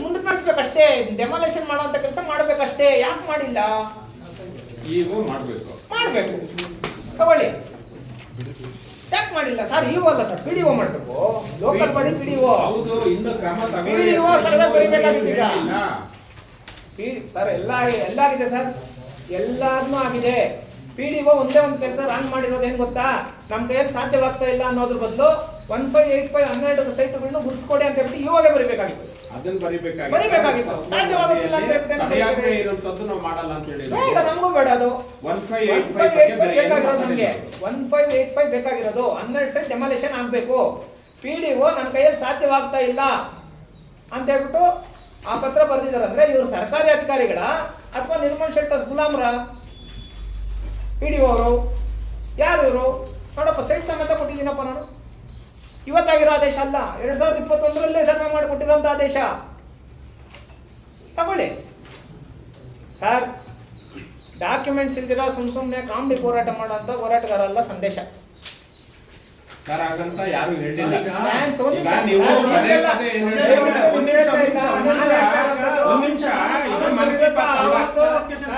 ಮುಂದಕ್ಕೆ ನಡೆಸ್ಬೇಕಷ್ಟೇ, ಡೆಮಾಲೇಷನ್ ಮಾಡುವಂತ ಕೆಲಸ ಮಾಡ್ಬೇಕಷ್ಟೇ. ಯಾಕೆ ಮಾಡಿಲ್ಲ? ಈಗ ಮಾಡ್ಬೇಕು ತಗೊಳ್ಳಿ. ಯಾಕೆ ಮಾಡಿಲ್ಲ ಸರ್? ಇವು ಅಲ್ಲ ಸರ್, PDO ಮಾಡ್ಬೇಕು. Local body PDO. ಹೌದು, ಇನ್ನು ಕ್ರಮ PDO ಸರ್ವೆ ಬರೀಬೇಕಾಗಿತ್ತು ಈಗ. ತಗೊಳ್ಳಿ. ಸರ್ ಎಲ್ಲ ಆಗಿದೆ ಸರ್, ಎಲ್ಲಾದ್ನೂ ಆಗಿದೆ. PDO ಒಂದೇ ಒಂದು ಕೆಲಸ ರಾಂಗ್ ಮಾಡಿರೋದು ಏನ್ ಗೊತ್ತಾ? ನಮ್ಮ ಕೈಯಲ್ಲಿ ಸಾಧ್ಯವಾಗ್ತಾ ಇಲ್ಲ ಅನ್ನೋದ್ರ ಬದಲು 1585 12 ಸೈಟ್ಗಳನ್ನು ಗುರುತಿಸ್ಕೊಡಿ ಅಂತ ಹೇಳ್ಬಿಟ್ಟು ಅದನ್ನ ಬರಿಬೇಕಾಗಿತ್ತು. ಸಾಧ್ಯವಾಗುತ್ತಿಲ್ಲ ಅಂತ ಹೇಳ್ಬಿಟ್ಟು ತಡೆಯಾಜ್ಞೆ ಇರುವಂತದ್ದು ನಾವು ಮಾಡಲ್ಲ ಅಂತ ಹೇಳಿ ಬೇಡ, ನಮಗೂ ಬೇಡ ಅದು. 1585 ಬಗ್ಗೆ ಬೇರೆ ಏನು ಬೇಕಾಗಿರೋದು ನಮ್ಗೆ ಮಾತಾಡಿಲ್ಲ. 1585 ಬೇಕಾಗಿರೋದು 12 ಸೈಟ್ ಡೆಮಾಲಿಷನ್ ಆಗ್ಬೇಕು. PDO ನನ್ನ ಕೈಯಲ್ಲಿ ಸಾಧ್ಯವಾಗ್ತಾ ಇಲ್ಲ ಅಂತ ಹೇಳ್ಬಿಟ್ಟು ಆ ಪತ್ರ ಬರೆದಿದ್ದಾರೆ. ಅಂದ್ರೆ ಇವರು ಸರ್ಕಾರಿ ಅಧಿಕಾರಿಗಳ ಅಥವಾ ನಿರ್ಮಲ್ ಶೆಟ್ಟರ್ಸ್ ಗುಲಾಮ್ರ? PDO ಅವರು ಯಾರು ಇವರು? ನೋಡಪ್ಪ, ಸೈಟ್ ಸಮೇತ ಕೊಟ್ಟಿದ್ದೀನಪ್ಪ ನಾನು. ಇವತ್ತಾಗಿರೋ ಆದೇಶ ಅಲ್ಲ, 2021 ಸರ್ವೆ ಮಾಡಿ ಕೊಟ್ಟಿರೋಂಥ ಆದೇಶ. ತಗೊಳ್ಳಿ ಸರ್. ಡಾಕ್ಯುಮೆಂಟ್ಸ್ ಇಲ್ದಿರ ಸುಮ್ಮನೆ ಕಾಮಿಡಿ ಹೋರಾಟ ಮಾಡೋಂಥ ಹೋರಾಟಗಾರ ಅಲ್ಲ ಸಂದೇಶ. ಸರ್ ಹಾಗಂತ ಯಾರು ಹೇಳಿಲ್ಲ. Thanks, ಒಂದ್ ಈಗ ನಿಮಿಷ. ನೀವು ನಾನು ಪದೇ ಹೇಳಿಲ್ಲ. ಪದೇ ಏನ್ ಒಂದ್ ಹೇಳ್ತೀರಾ? ಒಂದ್ ನಿಮಿಷ, ಒಂದ್ ನಿಮಿಷ. ಇದು ಮನ್ ಕಿ ಬಾತ್ ಅಲ್ವಾ? ಅವತ್ತು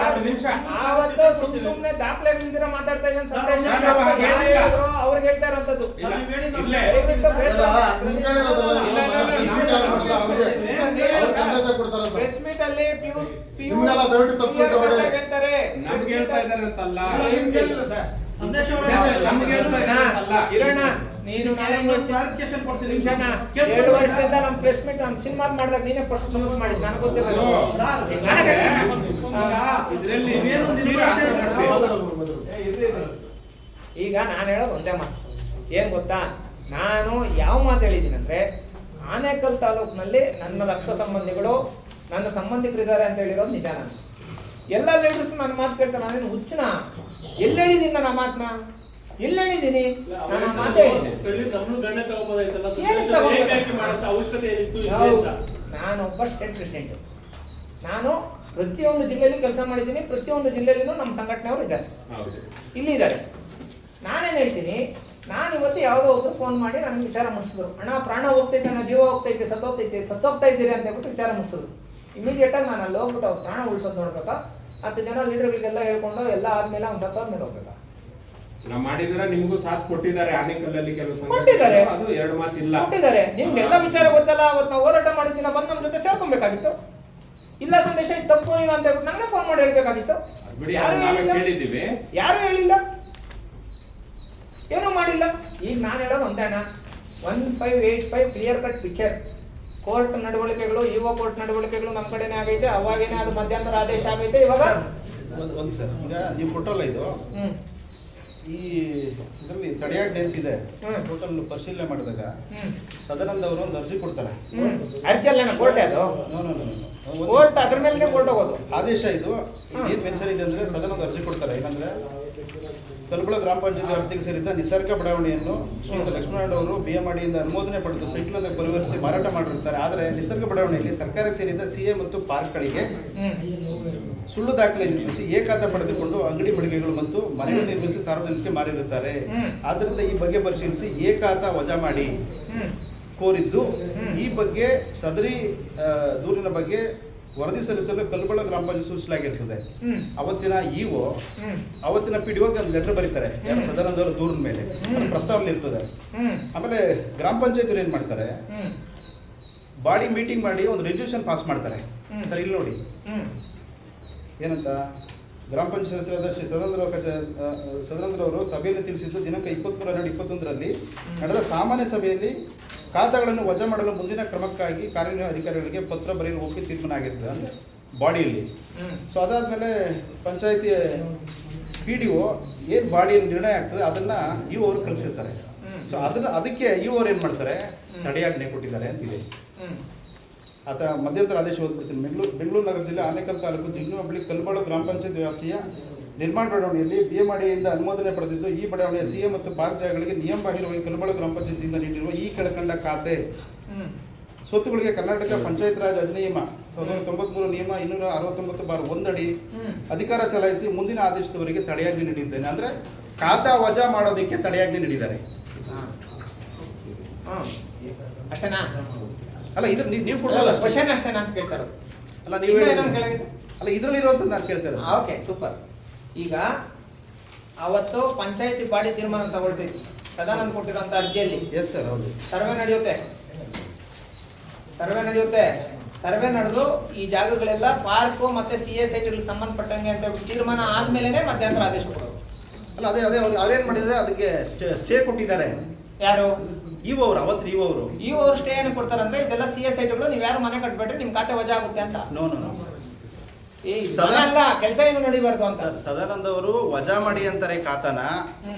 ಒಂದ್ ನಿಮಿಷ. ಸುಮ್ಮನೆ ದಾಖಲೆಗಳಿಲ್ದಿರ ಮಾತಾಡ್ತಾ ಇದ್ದಾನೆ ಸಂದೇಶ. ಸರ್, ನಾವು ಹಾಗೆ ಹೇಳಿಲ್ಲ. ಅವ್ರಿಗೆ ಹೇಳ್ತಾ ಇರೋಂಥದ್ದು. ಇಲ್ಲ, ಇಲ್ಲೇ. ದಯವಿಟ್ಟು ಪ್ರೆಸ್ ಮೀಟ್ ಅಲ್ಲಿ ನಿಮ್ಗೆಲ್ಲ ದಯವಿಟ್ಟು ತಪ್ಪು ತಿಳ್ಕೊಬೇಡಿ. ಹೇಳ್ತಾರೆ. ನಮ್ಗೆ ಹೇಳ್ತಾ ಇದ್ದಾರೆ ಅಂತಲ್ಲ. ನಮ್ಗೆ ಹೇಳ್ತಾ ಇದ್ದಾರೆ ಅಂತಲ್ಲ. ಇರೋಣ, ನೀನು ನಾಳೆ ನಿಮಿಷನ 2 ವರ್ಷದಿಂದ ನಮ್ಮ ಪ್ರೆಸ್ ಮೀಟ್ ನಮ್ಮ ಸಿನಿಮಾ ಮಾಡಿದಾಗ ನೀನೇ ಫಸ್ಟ್ ಸುಮ್ಮನೆ ಮಾಡಿದ್ ನನಗೆ ಗೊತ್ತಿಲ್ಲ. ಇದ್ರಲ್ಲಿ ಈಗ ನಾನು ಹೇಳೋದು ಒಂದೇ ಮಾತು. ಏನ್ ಗೊತ್ತಾ, ನಾನು ಯಾವ ಮಾತು ಹೇಳಿದ್ದೀನಿ ಅಂದ್ರೆ, ಆನೇಕಲ್ ತಾಲೂಕಿನಲ್ಲಿ ನನ್ನ ರಕ್ತ ಸಂಬಂಧಿಗಳು, ನನ್ನ ಸಂಬಂಧಿಕರಿದ್ದಾರೆ ಅಂತ ಹೇಳಿರೋದು ನಿಜ. ನಾನು ಎಲ್ಲ ಲೀಡರ್ಸ್ ನನ್ನ ಮಾತು ಕೇಳ್ತಾರೆ. ನಾನೇನು ಹುಚ್ಚನ? ಎಲ್ಲಿ ಹೇಳಿದ್ದೀನಿ ನಾನು ಆ ಮಾತನ್ನ? ಎಲ್ಲಿ ಹೇಳಿದ್ದೀನಿ ನಾನು ಆ ಮಾತೇ ನಾನು ಒಬ್ಬ ಸ್ಟೇಟ್ ಪ್ರೆಸಿಡೆಂಟ್. ನಾನು ಪ್ರತಿಯೊಂದು ಜಿಲ್ಲೆಯಲ್ಲಿ ಕೆಲಸ ಮಾಡಿದ್ದೀನಿ. ಪ್ರತಿಯೊಂದು ಜಿಲ್ಲೆಯಲ್ಲೂ ನಮ್ಮ ಸಂಘಟನೆಯವರು ಇದ್ದಾರೆ, ಇಲ್ಲಿ ಇದ್ದಾರೆ. ನಾನೇನು ಹೇಳ್ತೀನಿ, ನಾನು ಇವತ್ತು ಯಾವುದೋ ಒಬ್ಬರು ಫೋನ್ ಮಾಡಿ ನನಗೆ ವಿಚಾರ ಮುಗಿಸಿದ್ರು. ಅಣ್ಣ, ಪ್ರಾಣ ಹೋಗ್ತೈತೆ, ನನ್ನ ಜೀವ ಹೋಗ್ತೈತೆ, ಸತ್ತೋಗ್ತಾ ಇದ್ದೀರಿ ಅಂತ ಹೇಳ್ಬಿಟ್ಟು ವಿಚಾರ ಮುಗಿಸಿದ್ರು. ಇಮಿಡಿಯೇಟ್ ಆಗಿ ನಾನು ಅಲ್ಲಿ ಹೋಗ್ಬಿಟ್ಟು ಅವ್ರು ಪ್ರಾಣ ಉಳಿಸೋದು ನೋಡ್ಬೇಕಾ? 10 ಜನ ಲೀಡರ್ಗಳಿಗೆಲ್ಲ ಹೇಳ್ಕೊಂಡು ಎಲ್ಲ ಆದ್ಮೇಲೆ ಅವ್ನು ಸತ್ತೋದ್ಮೇಲೆ ಹೋಗ್ಬೇಕಾ? ನಾವು ಮಾಡಿದ್ರೆ ನಿಮಗೂ ಸಾಥ್ ಕೊಟ್ಟಿದ್ದಾರೆ. ಆನೇಕಲ್ಲಲ್ಲಿ ಕೆಲವು ಕೊಟ್ಟಿದ್ದಾರೆ. ಅದು 2 ಮಾತಿಲ್ಲ. ಕೊಟ್ಟಿದ್ದಾರೆ. ನಿಮ್ಗೆಲ್ಲ ವಿಚಾರ ಗೊತ್ತಲ್ಲ. ಅವತ್ತು ನಾವು ಹೋರಾಟ ಮಾಡಿದ್ದೀನ, ಬಂದು ನಮ್ಮ ಜೊತೆ ಸೇರ್ಕೊಬೇಕಾಗಿತ್ತು. ಇಲ್ಲ ಸಂದೇಶ ಇದು ತಪ್ಪು ನೀವು ಅಂತ ಹೇಳ್ಬಿಟ್ಟು ನನಗೆ ಫೋನ್ ಮಾಡಿ ಹೇಳ್ಬೇಕಾಗಿತ್ತು. ಬಿಡಿ, ಯಾರು ನಾವೇ ಹೇಳಿಲ್ಲ, ಕೇಳಿದ್ದೀವಿ. ಯಾರು ಹೇಳಿಲ್ಲ, ಏನೂ ಮಾಡಿಲ್ಲ. ಈಗ ನಾನು ಹೇಳೋದು ಒಂದೇ ಅಣ್ಣ, 1585 ಕ್ಲಿಯರ್ ಕಟ್ ಪಿಕ್ಚರ್. ಕೋರ್ಟ್ ನಡವಳಿಕೆಗಳು, ಇಒ ಕೋರ್ಟ್ ನಡವಳಿಕೆಗಳು ನಮ್ಮ ಕಡೆನೇ ಆಗೈತೆ. ಅವಾಗೇನೆ ಅದು ಮಧ್ಯಂತರ ಆದೇಶ ಆಗೈತೆ. ಇವಾಗ ಒಂದು ಸರ್, ಈಗ ನೀವು ಕೊಟ್ಟರಲ್ಲ ಇದು, ಈ ಇದರಲ್ಲಿ ತಡೆಯಾಜ್ಞೆ ಅಂತಿದೆ. ಟೋಟಲ್ ಪರಿಶೀಲನೆ ಮಾಡಿದಾಗ ಸದಾನಂದ ಅವರು ಒಂದು ಅರ್ಜಿ ಕೊಡ್ತಾರೆ. ಅರ್ಜಿ ಅಲ್ಲ, ಕೋರ್ಟ್ ಅದು. No no no no. Court ಅದ್ರ ಮೇಲೆ ಕೋರ್ಟ್ ಹೋಗೋದು ಆದೇಶ ಇದು. ಏನ್ ಮೆನ್ಷನ್ ಇದೆ ಅಂದ್ರೆ, ಸದನದ ಅರ್ಜಿ ಕೊಡ್ತಾರೆ. ಏನಂದ್ರೆ, ಕಲ್ಬುಳ ಗ್ರಾಮ ಪಂಚಾಯತ್ ವ್ಯಾಪ್ತಿಗೆ ಸೇರಿದ ನಿಸರ್ಗ ಬಡಾವಣೆಯನ್ನು ಶ್ರೀಯುತ ಲಕ್ಷ್ಮಣ ಅವರು ಬಿಎಂಆರ್ಡಿಯಿಂದ ಅನುಮೋದನೆ ಪಡೆದು ಸೈಟ್ಗಳನ್ನು ಪರಿವರ್ತಿಸಿ ಮಾರಾಟ ಮಾಡಿರುತ್ತಾರೆ. ಆದರೆ ನಿಸರ್ಗ ಬಡಾವಣೆಯಲ್ಲಿ ಸರ್ಕಾರ ಸೇರಿದ ಸಿಎ ಮತ್ತು ಪಾರ್ಕ್ಗಳಿಗೆ ಸುಳ್ಳು ದಾಖಲೆ ನಿರ್ಮಿಸಿ ಏಕಾತ ಪಡೆದುಕೊಂಡು ಅಂಗಡಿ ಮಳಿಗೆಗಳು ಮತ್ತು ಮನೆಗಳು ನಿರ್ಮಿಸಿ ಸಾರ್ವಜನಿಕರಿಗೆ ಮಾರಿರುತ್ತಾರೆ. ಆದ್ದರಿಂದ ಈ ಬಗ್ಗೆ ಪರಿಶೀಲಿಸಿ ಏಕಾತ ವಜಾ ಮಾಡಿ ಕೋರಿದ್ದು. ಈ ಬಗ್ಗೆ ಸದರಿ ದೂರಿನ ಬಗ್ಗೆ ವರದಿ ಸಲ್ಲಿಸಲು ಕಲ್ಬಳ ಗ್ರಾಮ ಪಂಚಾಯತ್ ಸೂಚಿಸಲಾಗಿರ್ತದೆ. ಅವತ್ತಿನ ಇಒ ಅವತ್ತಿನ PDOಗೆ ಒಂದು ಲೆಟರ್ ಬರೀತಾರೆ, ಸದಾನಂದ ದೂರಿನ ಮೇಲೆ. ಪ್ರಸ್ತಾವನೆ ಇರ್ತದೆ. ಆಮೇಲೆ ಗ್ರಾಮ ಪಂಚಾಯತ್ ಏನ್ ಮಾಡ್ತಾರೆ, ಬಾಡಿ ಮೀಟಿಂಗ್ ಮಾಡಿ ಒಂದು ರೆಸಲ್ಯೂಷನ್ ಪಾಸ್ ಮಾಡ್ತಾರೆ. ಸರ್, ಇಲ್ಲಿ ನೋಡಿ ಏನಂತ, ಗ್ರಾಮ ಪಂಚಾಯತ್ ಸದಸ್ಯರಾದ ಶ್ರೀ ಸದಾನಂದ್ರ ಅವರು ಸಭೆಯಲ್ಲಿ ತಿಳಿಸಿದ್ದು, ದಿನಾಂಕ 23/12/21 ನಡೆದ ಸಾಮಾನ್ಯ ಸಭೆಯಲ್ಲಿ ಖಾತಾಗಳನ್ನು ವಜಾ ಮಾಡಲು ಮುಂದಿನ ಕ್ರಮಕ್ಕಾಗಿ ಕಾರ್ಯನಿರ್ವಹಣಾ ಅಧಿಕಾರಿಗಳಿಗೆ ಪತ್ರ ಬರೆಯಲು ಒಪ್ಪಿ ತೀರ್ಮಾನ ಆಗಿರ್ತದೆ ಅಂದರೆ ಬಾಡಿಯಲ್ಲಿ. ಸೊ ಅದಾದಮೇಲೆ ಪಂಚಾಯತಿ PDO ಏನು ಬಾಡಿಯಲ್ಲಿ ನಿರ್ಣಯ ಆಗ್ತದೆ ಅದನ್ನು ಇಒ ಅವರು ಕಳಿಸಿರ್ತಾರೆ. ಸೊ ಅದಕ್ಕೆ ಇಒ ಅವ್ರು ಏನು ಮಾಡ್ತಾರೆ, ತಡೆಯಾಜ್ಞೆ ಕೊಟ್ಟಿದ್ದಾರೆ ಅಂತಿದೆ. ಆತ ಮಧ್ಯಂತರ ಆದೇಶ ಓದ್ಬಿಡ್ತೀನಿ. ಬೆಂಗಳೂರು ನಗರ ಜಿಲ್ಲೆ ಆನೇಕಲ್ ತಾಲೂಕು ಜಿಗ್ನು ಹೋಬಳಿ ಕಲ್ಬಾಳು ಗ್ರಾಮ ಪಂಚಾಯತ್ ವ್ಯಾಪ್ತಿಯ ನಿರ್ಮಾಣ ಬಡಾವಣೆಯಲ್ಲಿ ಬಿಎಂಆರ್ಡಿಯಿಂದ ಅನುಮೋದನೆ ಪಡೆದಿದ್ದು, ಈ ಬಡಾವಣೆಯ ಸಿಎಂ ಮತ್ತು ಪಾರ್ಕ್ ಜಾಗಗಳಿಗೆ ನಿಯಮಬಾಹಿರವಾಗಿ ಕಲ್ಬಾಳು ಗ್ರಾಮ ಪಂಚಾಯತಿಯಿಂದ ನೀಡಿರುವ ಈ ಕೆಳಕಂಡ ಖಾತೆ ಸ್ವತ್ತುಗಳಿಗೆ ಕರ್ನಾಟಕ ಪಂಚಾಯತ್ ರಾಜ್ ಅಧಿನಿಯಮ 1993 ನಿಯಮ 269/1 ಅಡಿ ಅಧಿಕಾರ ಚಲಾಯಿಸಿ ಮುಂದಿನ ಆದೇಶದವರೆಗೆ ತಡೆಯಾಜ್ಞೆ ನೀಡಿದ್ದೇನೆ. ಅಂದ್ರೆ ಖಾತಾ ವಜಾ ಮಾಡೋದಕ್ಕೆ ತಡೆಯಾಜ್ಞೆ ನೀಡಿದ್ದಾರೆ. ಅಷ್ಟೇನಾ? ಅಲ್ಲ, ಇದ್ರ ನೀವು ಕೊಡೋದು ಕ್ವಶನ್ ಅಷ್ಟೇನಾ ಅಂತ ಕೇಳ್ತಾರೆ. ಅಲ್ಲ, ನೀವು ಅಲ್ಲ, ಇದರಲ್ಲಿ ಇರುವಂತ ನಾನು ಕೇಳ್ತಾರೆ. Okay, super. ಈಗ ಅವತ್ತು ಪಂಚಾಯತಿ ಬಾಡಿ ತೀರ್ಮಾನ ತಗೊಳ್ತೈತಿ ಸದಾನಂದ ಕೊಟ್ಟಿರುವಂತ ಅರ್ಜಿಯಲ್ಲಿ. ಎಸ್ ಸರ್, ಹೌದು. ಸರ್ವೆ ನಡೆಯುತ್ತೆ. ಸರ್ವೆ ನಡೆದು ಈ ಜಾಗಗಳೆಲ್ಲ ಪಾರ್ಕ್ ಮತ್ತೆ CA ಸೈಟ್ಗಳಿಗೆ ಸಂಬಂಧಪಟ್ಟಂಗೆ ಅಂತ ತೀರ್ಮಾನ ಆದ್ಮೇಲೆ ಮಧ್ಯಂತರ ಆದೇಶ ಕೊಡೋದು. ಅಲ್ಲ, ಅದೇ ಅವ್ರೇನ್ ಮಾಡಿದ್ರೆ ಅದಕ್ಕೆ ಸ್ಟೇ ಕೊಟ್ಟಿದ್ದಾರೆ. ಯಾರು? ಇವು ಅವರು ಅವತ್ತು ಇವು ಅವರು ಈ ಅವ್ರು ಸ್ಟೇ ಏನು ಕೊಡ್ತಾರೆ ಅಂದ್ರೆ ಇದೆಲ್ಲ ಸಿ ಎಸ್ ಐಟುಗಳು ನೀವು ಯಾರು ಮನೆ ಕಟ್ಬೇಡ್ರಿ ನಿಮ್ ಖಾತೆ ವಜಾ ಆಗುತ್ತೆ ಅಂತ. ನೋ ನೋ ನೋ ಈ ಅಲ್ಲ ಕೆಲಸ ಏನು ನಡಿಬಾರ್ದು ಅಂತ. ಸರ್ ಸದಾನಂದ ಅವರು ವಜಾ ಮಾಡಿ ಅಂತಾರೆ ಖಾತಾನ.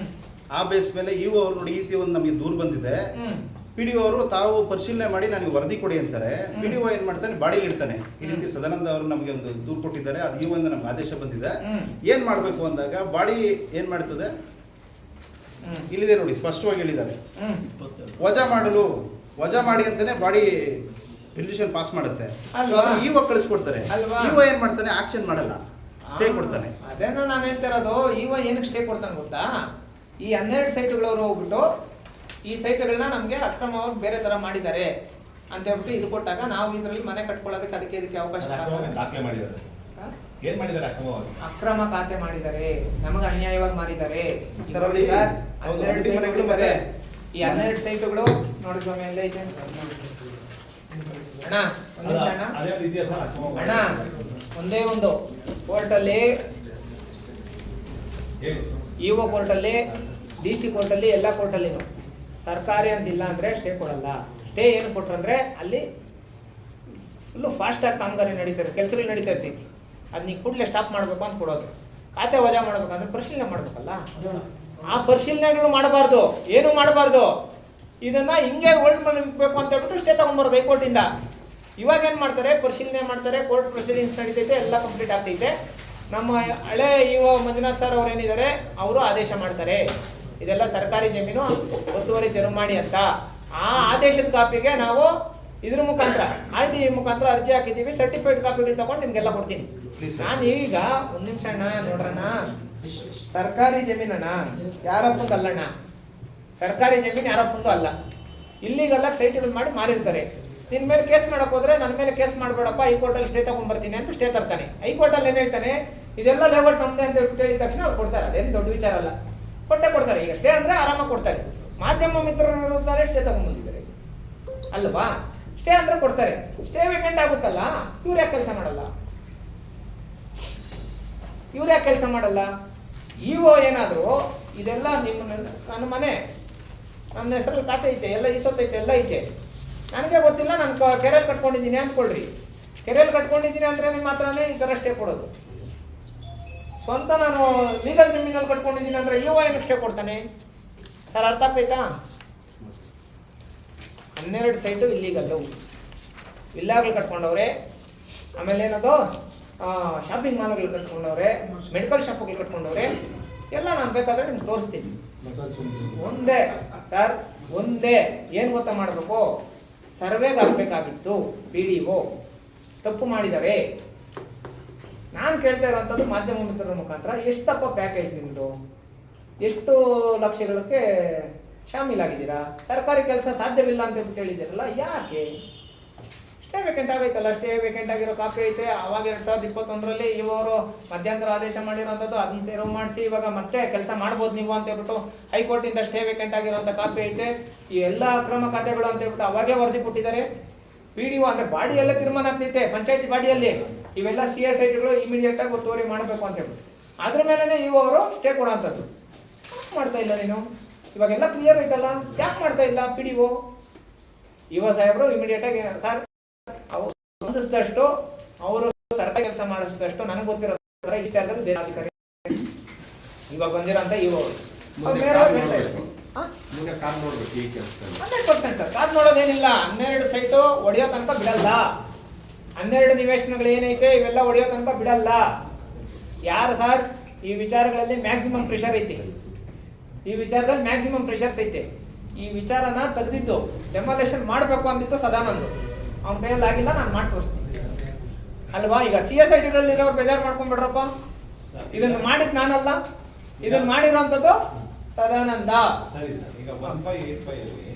ಆ ಬೇಸ್ ಮೇಲೆ ಇವು ಅವರು ನೋಡಿ ಈ ರೀತಿ ಒಂದು ನಮಗೆ ದೂರ ಬಂದಿದೆ. ಪಿ ಡಿ ಅವರು ತಾವು ಪರಿಶೀಲನೆ ಮಾಡಿ ನನಗೆ ವರದಿ ಕೊಡಿ ಅಂತಾರೆ. ಪಿ ಡಿ ಏನ್ ಮಾಡ್ತಾನೆ ಬಾಡಿಲಿ ಇಡ್ತಾನೆ. ಈ ರೀತಿ ಸದಾನಂದ ಅವರು ನಮಗೆ ಒಂದು ದೂರು ಕೊಟ್ಟಿದ್ದಾರೆ, ಅದು ಇವು ಒಂದು ನಮ್ಗೆ ಆದೇಶ ಬಂದಿದೆ, ಏನ್ ಮಾಡ್ಬೇಕು ಅಂದಾಗ ಬಾಡಿ ಏನ್ ಮಾಡ್ತದೆ ಇಲ್ಲಿದೆ ನೋಡಿ, ಸ್ಪಷ್ಟವಾಗಿ ಹೇಳಿದ್ದಾರೆ. ವಜಾ ಮಾಡಿ ಅಂತಾನೆ ಬಾಡಿ ರೆಸಲ್ಯೂಷನ್ ಪಾಸ್ ಮಾಡುತ್ತೆ. ಇವಾಗ ಕಳಿಸ್ಕೊಡ್ತಾರೆ. ಇವ ಏನ್ ಮಾಡ್ತಾನೆ, ಆಕ್ಷನ್ ಮಾಡಲ್ಲ, ಸ್ಟೇ ಕೊಡ್ತಾನೆ. ಅದೇನೋ ನಾನು ಹೇಳ್ತಾ ಇರೋದು, ಇವ ಏನಕ್ಕೆ ಸ್ಟೇ ಕೊಡ್ತಾನೆ ಗೊತ್ತಾ? ಈ 12 ಸೈಟ್ಗಳವರು ಹೋಗ್ಬಿಟ್ಟು ಈ ಸೈಟ್ಗಳನ್ನ ನಮಗೆ ಅಕ್ರಮವಾಗಿ ಬೇರೆ ತರ ಮಾಡಿದ್ದಾರೆ ಅಂತ ಹೇಳ್ಬಿಟ್ಟು ಇದು ಕೊಟ್ಟಾಗ ನಾವು ಇದರಲ್ಲಿ ಮನೆ ಕಟ್ಕೊಳ್ಳೋದಕ್ಕೆ ಅದಕ್ಕೆ ಇದಕ್ಕೆ ಅವಕಾಶ ದಾಖಲೆ ಮಾಡಿದ್ದಾರೆ. ಏನ್ ಮಾಡಿದ್ದಾರೆ? ಅಕ್ರಮ ಖಾತೆ ಮಾಡಿದ್ದಾರೆ, ನಮಗೆ ಅನ್ಯಾಯವಾಗಿ ಮಾಡಿದ್ದಾರೆ. ಸರ್ ಅಲ್ಲಿ 12 ಸೈಟ್ಗಳು ಬರೆ. ಈ 12 ಸೈಟ್ಗಳು ನೋಡಿ ಸ್ವಾಮಿ ಎಲ್ಲ ಐತೆ ಅಣ್ಣ. ಒಂದು ನಿಮಿಷ ಅಣ್ಣ. ಅಣ್ಣ ಒಂದೇ ಒಂದು ಕೋರ್ಟಲ್ಲಿ, ಇಒ ಕೋರ್ಟಲ್ಲಿ, ಡಿ ಸಿ ಕೋರ್ಟಲ್ಲಿ, ಎಲ್ಲ ಕೋರ್ಟಲ್ಲಿನೂ ಸರ್ಕಾರಿ ಅಂತಿಲ್ಲ ಅಂದ್ರೆ ಸ್ಟೇ ಕೊಡಲ್ಲ. ಸ್ಟೇ ಏನು ಕೊಟ್ರಂದ್ರೆ ಅಲ್ಲಿ ಫುಲ್ಲು ಫಾಸ್ಟಾಗಿ ಕಾಮಗಾರಿ ನಡೀತಾರೆ, ಕೆಲಸಗಳು ನಡೀತಾ ಇರ್ತೈತಿ. ಅದು ನೀವು ಕೂಡಲೇ ಸ್ಟಾಪ್ ಮಾಡಬೇಕು ಅಂತ ಕೊಡೋದು. ಖಾತೆ ವಜಾ ಮಾಡ್ಬೇಕಂದ್ರೆ ಪರಿಶೀಲನೆ ಮಾಡ್ಬೇಕಲ್ಲ. ಆ ಪರಿಶೀಲನೆಗಳು ಮಾಡಬಾರ್ದು, ಏನು ಮಾಡಬಾರ್ದು. ಇದನ್ನ ಹಿಂಗೆ ಹೋಲ್ಡ್ ಮಾಡಬೇಕು ಅಂತ ಹೇಳ್ಬಿಟ್ಟು ಸ್ಟೇ ತಗೊಂಡ್ಬಾರ್ದು ಹೈಕೋರ್ಟಿಂದ. ಇವಾಗ ಏನು ಮಾಡ್ತಾರೆ, ಪರಿಶೀಲನೆ ಮಾಡ್ತಾರೆ, ಕೋರ್ಟ್ ಪ್ರೊಸೀಡಿಂಗ್ಸ್ ನಡೀತೈತೆ, ಎಲ್ಲ ಕಂಪ್ಲೀಟ್ ಆಗ್ತೈತೆ. ನಮ್ಮ ಹಳೆ ಇಒ ಮಂಜುನಾಥ್ ಸರ್ ಅವ್ರು ಏನಿದ್ದಾರೆ, ಅವರು ಆದೇಶ ಮಾಡ್ತಾರೆ ಇದೆಲ್ಲ ಸರ್ಕಾರಿ ಜಮೀನು ಒತ್ತುವರಿ ತೆರವು ಮಾಡಿ ಅಂತ. ಆ ಆದೇಶದ ಕಾಪಿಗೆ ನಾವು ಇದ್ರ ಮುಖಾಂತರ RTI ಮುಖಾಂತರ ಅರ್ಜಿ ಹಾಕಿದ್ದೀವಿ. ಸರ್ಟಿಫೈಡ್ ಕಾಪಿಗಳು ತಗೊಂಡು ನಿಮ್ಗೆಲ್ಲ ಕೊಡ್ತೀನಿ. ನಾನು ಈಗ ಒಂದು ನಿಮಿಷ ಅಣ್ಣ ನೋಡ್ರಣ್ಣ, ಸರ್ಕಾರಿ ಜಮೀನಣ್ಣ ಯಾರಪ್ಪಂದು ಅಲ್ಲಣ್ಣ, ಸರ್ಕಾರಿ ಜಮೀನು ಯಾರಪ್ಪಂದು ಅಲ್ಲ. ಇಲ್ಲಿಗೆಲ್ಲ ಸೈಟ್ಗಳು ಮಾಡಿ ಮಾರಿರ್ತಾರೆ. ನಿನ್ನ ಮೇಲೆ ಕೇಸ್ ಮಾಡಕ್ ಹೋದ್ರೆ ನನ್ನ ಮೇಲೆ ಕೇಸ್ ಮಾಡಬೇಡಪ್ಪ, ಹೈಕೋರ್ಟಲ್ಲಿ ಸ್ಟೇ ತಗೊಂಡ್ಬರ್ತೀನಿ ಅಂತ ಸ್ಟೇ ತರ್ತಾನೆ. ಹೈಕೋರ್ಟಲ್ಲಿ ಏನು ಹೇಳ್ತಾನೆ, ಇದೆಲ್ಲ ಲೇಔಟ್ ನಮ್ದೆ ಅಂತ ಹೇಳ್ಬಿಟ್ಟು ಹೇಳಿದ ತಕ್ಷಣ ಅವ್ರು ಕೊಡ್ತಾರೆ. ಅದೇನು ದೊಡ್ಡ ವಿಚಾರ ಅಲ್ಲ, ಕೊಡ್ತಾರೆ. ಈಗ ಸ್ಟೇ ಅಂದ್ರೆ ಆರಾಮಾಗಿ ಕೊಡ್ತಾರೆ. ಮಾಧ್ಯಮ ಮಿತ್ರರು ಇರುತ್ತಾರೆ, ಸ್ಟೇ ತಗೊಂಡ್ಬಂದಿದ್ದಾರೆ ಅಲ್ವಾ? ಸ್ಟೇ ಅಂದ್ರೆ ಕೊಡ್ತಾರೆ. ಸ್ಟೇ ವೇಕೆಂಟ್ ಆಗುತ್ತಲ್ಲ, ಇವ್ರು ಯಾಕೆ ಕೆಲಸ ಮಾಡಲ್ಲ? ಇಒ ಏನಾದ್ರು ಇದೆಲ್ಲ ನಿಮ್ಮ ನನ್ನ ಮನೆ, ನನ್ನ ಹೆಸರಲ್ಲಿ ಖಾತೆ ಐತೆ, ಎಲ್ಲ ಈಸೊತ್ತೈತೆ, ಎಲ್ಲ ಐತೆ, ನನಗೆ ಗೊತ್ತಿಲ್ಲ, ನಾನು ಕೆರೆಯಲ್ಲಿ ಕಟ್ಕೊಂಡಿದ್ದೀನಿ ಅಂದ್ಕೊಳ್ರಿ. ಕೆರೆಯಲ್ಲಿ ಕಟ್ಕೊಂಡಿದ್ದೀನಿ ಅಂದ್ರೆ ನಿಮ್ಮ ಹತ್ರನೇ ಈ ಥರ ಸ್ಟೇ ಕೊಡೋದು. ಸ್ವಂತ ನಾನು ಲೀಗಲ್ ಜಮೀನಲ್ಲಿ ಕಟ್ಕೊಂಡಿದ್ದೀನಿ ಅಂದ್ರೆ ಇಒ ಏನಕ್ಕೆ ಸ್ಟೇ ಕೊಡ್ತಾನೆ ಸರ್? ಅರ್ಥ ಆಗ್ತೈತಾ? 12 ಸೈಟು ಇಲ್ಲೀಗಲ್ಲು, ವಿಲ್ಲಾಗಳು ಕಟ್ಕೊಂಡವ್ರೆ, ಆಮೇಲೆ ಏನದು ಶಾಪಿಂಗ್ ಮಾಲ್ಗಳು ಕಟ್ಕೊಂಡವ್ರೆ, ಮೆಡಿಕಲ್ ಶಾಪ್ಗಳು ಕಟ್ಕೊಂಡವ್ರೆ, ಎಲ್ಲ ನಾನು ಬೇಕಾದ್ರೆ ನಿಮ್ಗೆ ತೋರಿಸ್ತೀನಿ. ಒಂದೇ ಸರ್, ಒಂದೇ ಏನು ಗೊತ್ತಾ ಮಾಡಬೇಕು, ಸರ್ವೆಗೆ ಹಾಕಬೇಕಾಗಿತ್ತು. PDO ತಪ್ಪು ಮಾಡಿದ್ದಾರೆ. ನಾನು ಕೇಳ್ತಾ ಇರೋಂಥದ್ದು ಮಾಧ್ಯಮ ಮಿತ್ರರ ಮುಖಾಂತರ, ಎಷ್ಟಪ್ಪ ಪ್ಯಾಕೇಜ್ ನಿಮ್ಮದು, ಎಷ್ಟು ಲಕ್ಷಗಳಿಗೆ ಶಾಮೀಲಾಗಿದ್ದೀರಾ? ಸರ್ಕಾರಿ ಕೆಲಸ ಸಾಧ್ಯವಿಲ್ಲ ಅಂತ ಹೇಳಿದ್ದೀರಲ್ಲ, ಯಾಕೆ? ಸ್ಟೇ ವೇಕೆಂಟ್ ಆಗೈತಲ್ಲ, ಸ್ಟೇ ವೇಕೆಂಟ್ ಆಗಿರೋ ಕಾಪಿ ಐತೆ. ಅವಾಗ 2021ರಲ್ಲಿ ಇವರು ಮಧ್ಯಂತರ ಆದೇಶ ಮಾಡಿರೋಂಥದ್ದು, ಅದನ್ನ ತೆರವು ಮಾಡಿಸಿ ಇವಾಗ ಮತ್ತೆ ಕೆಲಸ ಮಾಡ್ಬೋದು ನೀವು ಅಂತ ಹೇಳ್ಬಿಟ್ಟು ಹೈಕೋರ್ಟಿಂದ ಸ್ಟೇ ವೇಕೆಂಟ್ ಆಗಿರೋಂಥ ಕಾಪಿ ಐತೆ. ಈ ಎಲ್ಲ ಅಕ್ರಮ ಖಾತೆಗಳು ಅಂತ ಹೇಳ್ಬಿಟ್ಟು ಅವಾಗೇ ವರದಿ ಕೊಟ್ಟಿದ್ದಾರೆ. PDO ಅಂದ್ರೆ ಬಾಡಿಯಲ್ಲೇ ತೀರ್ಮಾನ ಆಗ್ತೈತೆ, ಪಂಚಾಯತಿ ಬಾಡಿಯಲ್ಲಿ ಇವೆಲ್ಲ CS ಐಟ್ಗಳು ಇಮಿಡಿಯೇಟ್ ಆಗಿ ಒತ್ತುವರಿ ಮಾಡಬೇಕು ಅಂತ ಹೇಳ್ಬಿಟ್ಟು ಅದ್ರ ಮೇಲೆನೆ ಇವರು ಸ್ಟೇ ಕೊಡೋಂಥದ್ದು. ಮಾಡ್ತಾ ಇಲ್ಲ ನೀನು, ಇವಾಗೆಲ್ಲ ಕ್ಲಿಯರ್ ಐತಲ್ಲ, ಯಾಕೆ ಮಾಡ್ತಾ ಇಲ್ಲ PDO? ಇವ ಸಾಹೇಬರು ಇಮಿಡಿಯೇಟ್ ಆಗಿ ಸರ್ ಅವರು ಹೊಂದಿಸಿದಷ್ಟು, ಅವರು ಸರ್ಕಾರಿ ಕೆಲಸ ಮಾಡಿಸಿದಷ್ಟು ನನಗೆ ಗೊತ್ತಿರೋ ಈ ವಿಚಾರದಲ್ಲಿ ಬೇರೆ ಅಧಿಕಾರಿ ಇವಾಗ ಬಂದಿರೋಂಥ ಇವರು 100% ಸರ್. ಕಾದ್ ನೋಡೋದೇನಿಲ್ಲ. 12 ಸೈಟು ಹೊಡೆಯೋ ತನಕ ಬಿಡಲ್ಲ. 12 ನಿವೇಶನಗಳು ಏನೈತೆ ಇವೆಲ್ಲ ಹೊಡೆಯೋ ತನಕ ಬಿಡಲ್ಲ. ಯಾರು ಸರ್ ಈ ವಿಚಾರಗಳಲ್ಲಿ ಮ್ಯಾಕ್ಸಿಮಮ್ ಪ್ರೆಷರ್ ಐತಿ, ಈ ವಿಚಾರದಲ್ಲಿ ಮ್ಯಾಕ್ಸಿಮಮ್ ಪ್ರೆಷರ್ಸ್ ಐತೆ. ಈ ವಿಚಾರನ ತೆಗೆದಿದ್ದು ಡೆಮಾಲೇಷನ್ ಮಾಡಬೇಕು ಅಂದಿದ್ದು ಸದಾನಂದ್, ಅವ್ನ ಕೈಯಲ್ಲಿ ಆಗಿಲ್ಲ, ನಾನು ಮಾಡಿ ತೋರಿಸ್ತೀನಿ ಅಲ್ವಾ? ಈಗ CS ಐಟಿಗಳಲ್ಲಿ ಇರೋರು ಬೇಜಾರು ಮಾಡ್ಕೊಂಡ್ಬಿಡ್ರಪ್ಪ, ಇದನ್ನ ಮಾಡಿದ್ ನಾನಲ್ಲ, ಇದನ್ನ ಮಾಡಿರೋಂಥದ್ದು ಸದಾನಂದ. ಸರಿ ಸರ್, ಈಗ 1585 ಅಲ್ಲಿ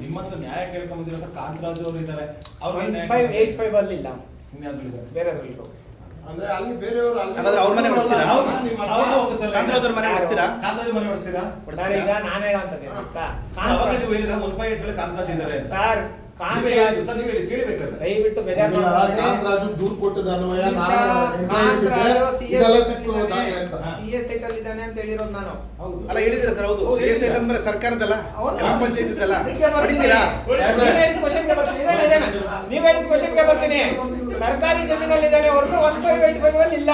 ನಿಮ್ಮಂತ ನ್ಯಾಯ ಕೇಳ್ಕೊಂಡ್ಬಂದಿರೋ ಕಾಂತರಾಜು ಅವರು ಇದ್ದಾರೆ. ಅವ್ರು 1585 ಅಲ್ಲಿ ಇಲ್ಲ, ಬೇರೆದ್ರಲ್ಲಿ ಅಂದ್ರೆ ಅಲ್ಲಿ ಬೇರೆಯವರು ಹಾಗಾದ್ರೆ ಅವ್ರ ಮನೆ ಓಡಿಸ್ತೀರಾ? ಕಾಂತರಾಜ್ ಮನೆ ಓಡಿಸ್ತೀರಾ? ಕಾಂತರಾಜ್ ಮನೆ ಓಡಿಸ್ತೀರಾ? ಸರ್ ಈಗ ನಾನು ಹೇಳೋಂಥದ್ದು ಗೊತ್ತಾ, ಅವಾಗ ನೀವು ಹೇಳಿದ 1585 ಕಾಂತರಾಜ್ ಇದ್ದಾರೆ ಸರ್. ಕಾಂತರಾಜು ಸರ್, ನೀವು ಹೇಳಿ, ಕೇಳಿಬೇಕಾದ್ರೆ ದಯವಿಟ್ಟು ಬೇಜಾರು ಅದನ್ನ ಮಾಡ್ಬೇಡಿ. ಕಾಂತರಾಜು ದೂರು ಕೊಟ್ಟಿದ್ದ ಅನ್ವಯ ನಿಮಿಷ, ನಾನು ಕಾಂತರಾಜು ಇದೆಲ್ಲ ಸಿಕ್ತು ದಾಖಲೆ ಅಂತ. CS ಸೈಟಲ್ಲಿ ಇದ್ದಾನೆ ಅಂತ ಹೇಳಿರೋದು ನಾನು. ಹೌದು. ಅಲ್ಲ ಹೇಳಿದ್ರೆ ಸರ್, ಹೌದು ಹೌದು, CS ಅಂದ್ರೆ ಸರ್ಕಾರದಲ್ಲ, ಹೌದು. ಗ್ರಾಮ ಪಂಚಾಯತ್ ಇದ್ದಲ್ಲ, ಅದಕ್ಕೆ ಬರ್ತೀನಿ. ಹೊಡಿತೀರಾ? ನೀವ್ ಹೇಳಿದ ಕ್ವಶನ್ಗೆ ಬರ್ತೀನಿ. ನೀವ್ ಹೇಳಿದ ಕ್ವಶನ್ಗೆ ಬರ್ತೀನಿ. ಸರ್ಕಾರಿ ಜಮೀನಲ್ಲಿ ಇದ್ದಾನೆ ಹೊರತು 1585 ಅಲ್ಲಿ ಇಲ್ಲ.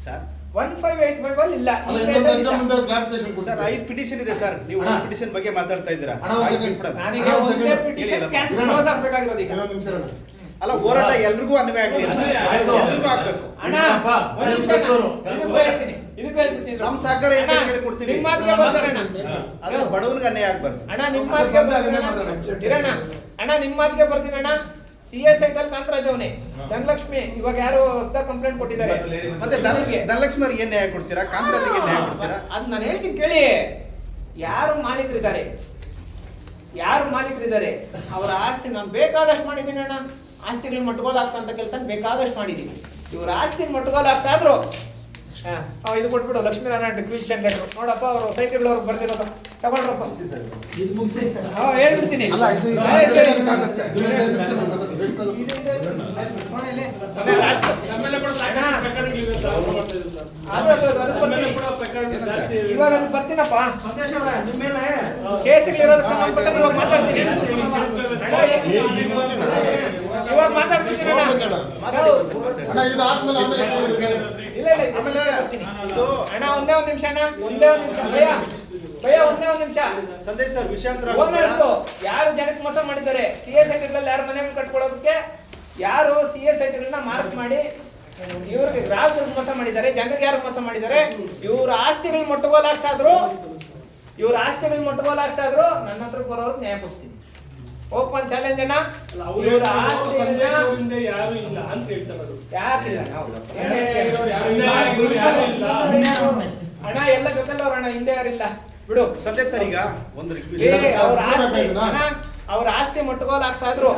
ಸರ್ 1585 ಅಲ್ಲಿ ಇಲ್ಲ. ಅಲ್ಲ, ಈ ಇನ್ನೊಂದು ಕೇಸಲ್ಲಿ exam ಇಲ್ಲ. ಮುಂದೆ clarification ಸರ್ ಕೊಡ್ತೀನಿ. 5 ಪಿಟಿಷನ್ ಇದೆ ಸರ್, ನೀವು ಅಣ್ಣ. ಪಿಟಿಷನ್ ಬಗ್ಗೆ ಮಾತಾಡ್ತಾ ಇದ್ದೀರಾ. ಅಣ್ಣ, ಒಂದ್ ಆಯ್ತು, second. ಬಿಟ್ಬಿಡೋಣ. ನನಗೆ ಅಣ್ಣ, ಒಂದ್ ಒಂದೇ second. ಪಿಟಿಷನ್ ಹೇಳಿ, ಕ್ಯಾನ್ಸಲ್ ಹೇಳಿ. ಕ್ಲೋಸ್ ಆಗ್ಬೇಕಾಗಿರೋದು ಈಗ. ಇನ್ನೊಂದು ನಿಮಿಷ ಇರೋಣ. ಅಲ್ಲ, ಹೋರಾಟ ಎಲ್ರಿಗೂ ಅನ್ವಯ ಆಗಲಿ, ಆಯ್ತು. ಎಲ್ರಿಗೂ ಆಗ್ಬೇಕು. ಅಣ್ಣ, ಇಲ್ಲಪ್ಪ, ಒಂದ್ ನಿಮಿಷ ಪ್ರೆಸ್ ಅವರು. ಇದಕ್ಕೆ ಹೇಳ್ತೀನಿ. ಇದಕ್ಕೆ ಹೇಳ್ಬಿಡ್ತೀನಿ. ನಮ್ಮ ಸಹಕಾರ ಇದೆ, ಅಣ್ಣ, ಕೇಳಿ ಕೊಡ್ತೀವಿ. ನಿಮ್ಮ ಮಾತಿಗೆ ಬರ್ತಾರೆ ಅಣ್ಣ. ಆದ್ರೆ ಬಡವನಿಗೆ ಅನ್ಯಾಯ ಆಗ್ಬಾರ್ದು. ಅಣ್ಣ ನಿಮ್ಮ ಮಾತಿಗೆ ಅದನ್ನ ಬರ್ತೀನಿ ಅಣ್ಣ. ಮಾತಾಡೋಣ. ಇರೋಣ. ಅಣ್ಣ ನಿಮ್ಮ ಮಾತಿಗೆ ಬರ್ತೀನಿ ಅಣ್ಣ. CS ಸೆಂಟ್ರಲ್ ಕಾಂತರಾಜ್ ಅವನೇ, ಧನಲಕ್ಷ್ಮಿ ಇವಾಗ ಯಾರು ಹೊಸ ಕಂಪ್ಲೇಂಟ್ ಕೊಟ್ಟಿದ್ದಾರೆ. ಮತ್ತೆ ಧನಲಕ್ಷ್ಮಿ ಅವ್ರಿಗೆ ಏನ್ ನ್ಯಾಯ ಕೊಡ್ತೀರಾ? ಕಾಂತರಾಜಿಗೆ ಏನ್ ನ್ಯಾಯ ಕೊಡ್ತೀರಾ? ಅದ್ ನಾನು ಹೇಳ್ತೀನಿ ಕೇಳಿ. ಯಾರು ಮಾಲೀಕರಿದ್ದಾರೆ, ಯಾರು ಮಾಲೀಕರಿದ್ದಾರೆ ಅವರ ಆಸ್ತಿ ನಾನು ಬೇಕಾದಷ್ಟು ಮಾಡಿದ್ದೀನಿ ಅಣ್ಣ. ಆಸ್ತಿಗಳನ್ನ ಮಟ್ಗೋಲ್ ಹಾಕ್ಸೋ ಕೆಲಸ ಬೇಕಾದಷ್ಟು ಮಾಡಿದ್ದೀನಿ. ಇವ್ರ ಆಸ್ತಿ ಮಟ್ಗೋಲ್ ಹಾಕ್ಸಾದ್ರು ಇದು ಕೊಟ್ಬಿಡು, ಲಕ್ಷ್ಮೀನಾರಾಯಣ ರಿಕ್ವಿಸಿಷನ್ ಲೆಟರ್ ನೋಡಪ್ಪ, ಅವರು ಸೈಟ್ಗಳವ್ರು ಬರ್ದಿರೋದು ತಗೊಂಡ್ರಪ್ಪ. ಹೇಳ್ಬಿಡ್ತೀನಿ. ಅಲ್ಲ, ಇದು ಆಯ್ತು. ಆಗುತ್ತೆ. ಇದು ಬೇಕಾಗುತ್ತೆ. ನಮ್ಮೆಲ್ಲ ಕೂಡ ಸಾಕಷ್ಟು ಪ್ರಕರಣಗಳಿವೆ ಸರ್. ಅದು ಬರ್ತೀನಿ. ಇವಾಗ ಅದು ಬರ್ತೀನಪ್ಪ. ಕೇಸಿಗಳಿರೋದಕ್ಕೆ ಸಂಬಂಧಪಟ್ಟ ಇವಾಗ ಮಾತಾಡ್ತೀನಿ. ಇವಾಗ ಮಾತಾಡ್ತೀನಿ ಅಣ್ಣ. ಅಣ್ಣ, ಇದು ಆದ್ಮೇಲೆ ಆಮೇಲೆ ಕೇಳಿದ್ರೆ ಇಲ್ಲ ಇಲ್ಲ ಆಮೇಲೆ ಬರ್ತೀನಿ. ಇದು ಅಣ್ಣ ಒಂದೇ ಒಂದ್ ನಿಮಿಷ ಅಣ್ಣ, ಒಂದೇ ಒಂದ್ ನಿಮಿಷ ಭಯ ಭಯ ಒಂದೇ ಒಂದ್ ನಿಮಿಷ. ಸಂದೇಶ್ ಸರ್ ವಿಷಯಾಂತರ ಓನರ್ಸ್ ಯಾರು ಜನಕ್ಕೆ ಮೋಸ ಮಾಡಿದ್ದಾರೆ, CS ಸೈಟ್ಗಳಲ್ಲಿ ಯಾರು ಮನೆಗಳು ಕಟ್ಕೊಳ್ಳೋದಕ್ಕೆ ಯಾರು CS ಸೈಟ್ಗಳನ್ನ ಮಾರ್ಕ್ ಮಾಡಿ ಇವ್ರಿಗೆ ಗ್ರಾಹಕರಿಗೆ ಮೋಸ ಮಾಡಿದ್ದಾರೆ, ಜನರಿಗೆ ಯಾರು ಮೋಸ ಮಾಡಿದ್ದಾರೆ, ಇವ್ರ ಆಸ್ತಿಗಳು ಮೊಟ್ಟಗೋಲಾಗ್ಸಾದ್ರು ನನ್ನ ಹತ್ರ ಬರೋರು ನ್ಯಾಯ ಕೊಡ್ತೀನಿ. ಓಪನ್ ಚಾಲೆಂಜ್ ಅಣ್ಣ. ಇವ್ರ ಆಸ್ತಿಗಳನ್ನ ಯಾರು ಇಲ್ಲ ಅಂತ ಹೇಳ್ತಾರೆ. ಯಾಕಿಲ್ಲ ಅಣ್ಣ, ಎಲ್ಲ ಜೊತೆಲ್ಲ ಅಣ್ಣ, ಹಿಂದೆ ಯಾರಿಲ್ಲ ಬಿಡು. ಸಂದೇಶ್ ಸರ್, ಈಗ ಒಂದು ಏ, ರಿಕ್ವೆಸ್ಟ್. ಅವ್ರ ಆಸ್ತಿ ಅಣ್ಣ, ಅವ್ರ ಆಸ್ತಿ ಮೊಟ್ಟಗೋಲ್ ಹಾಕ್ಸಾದ್ರು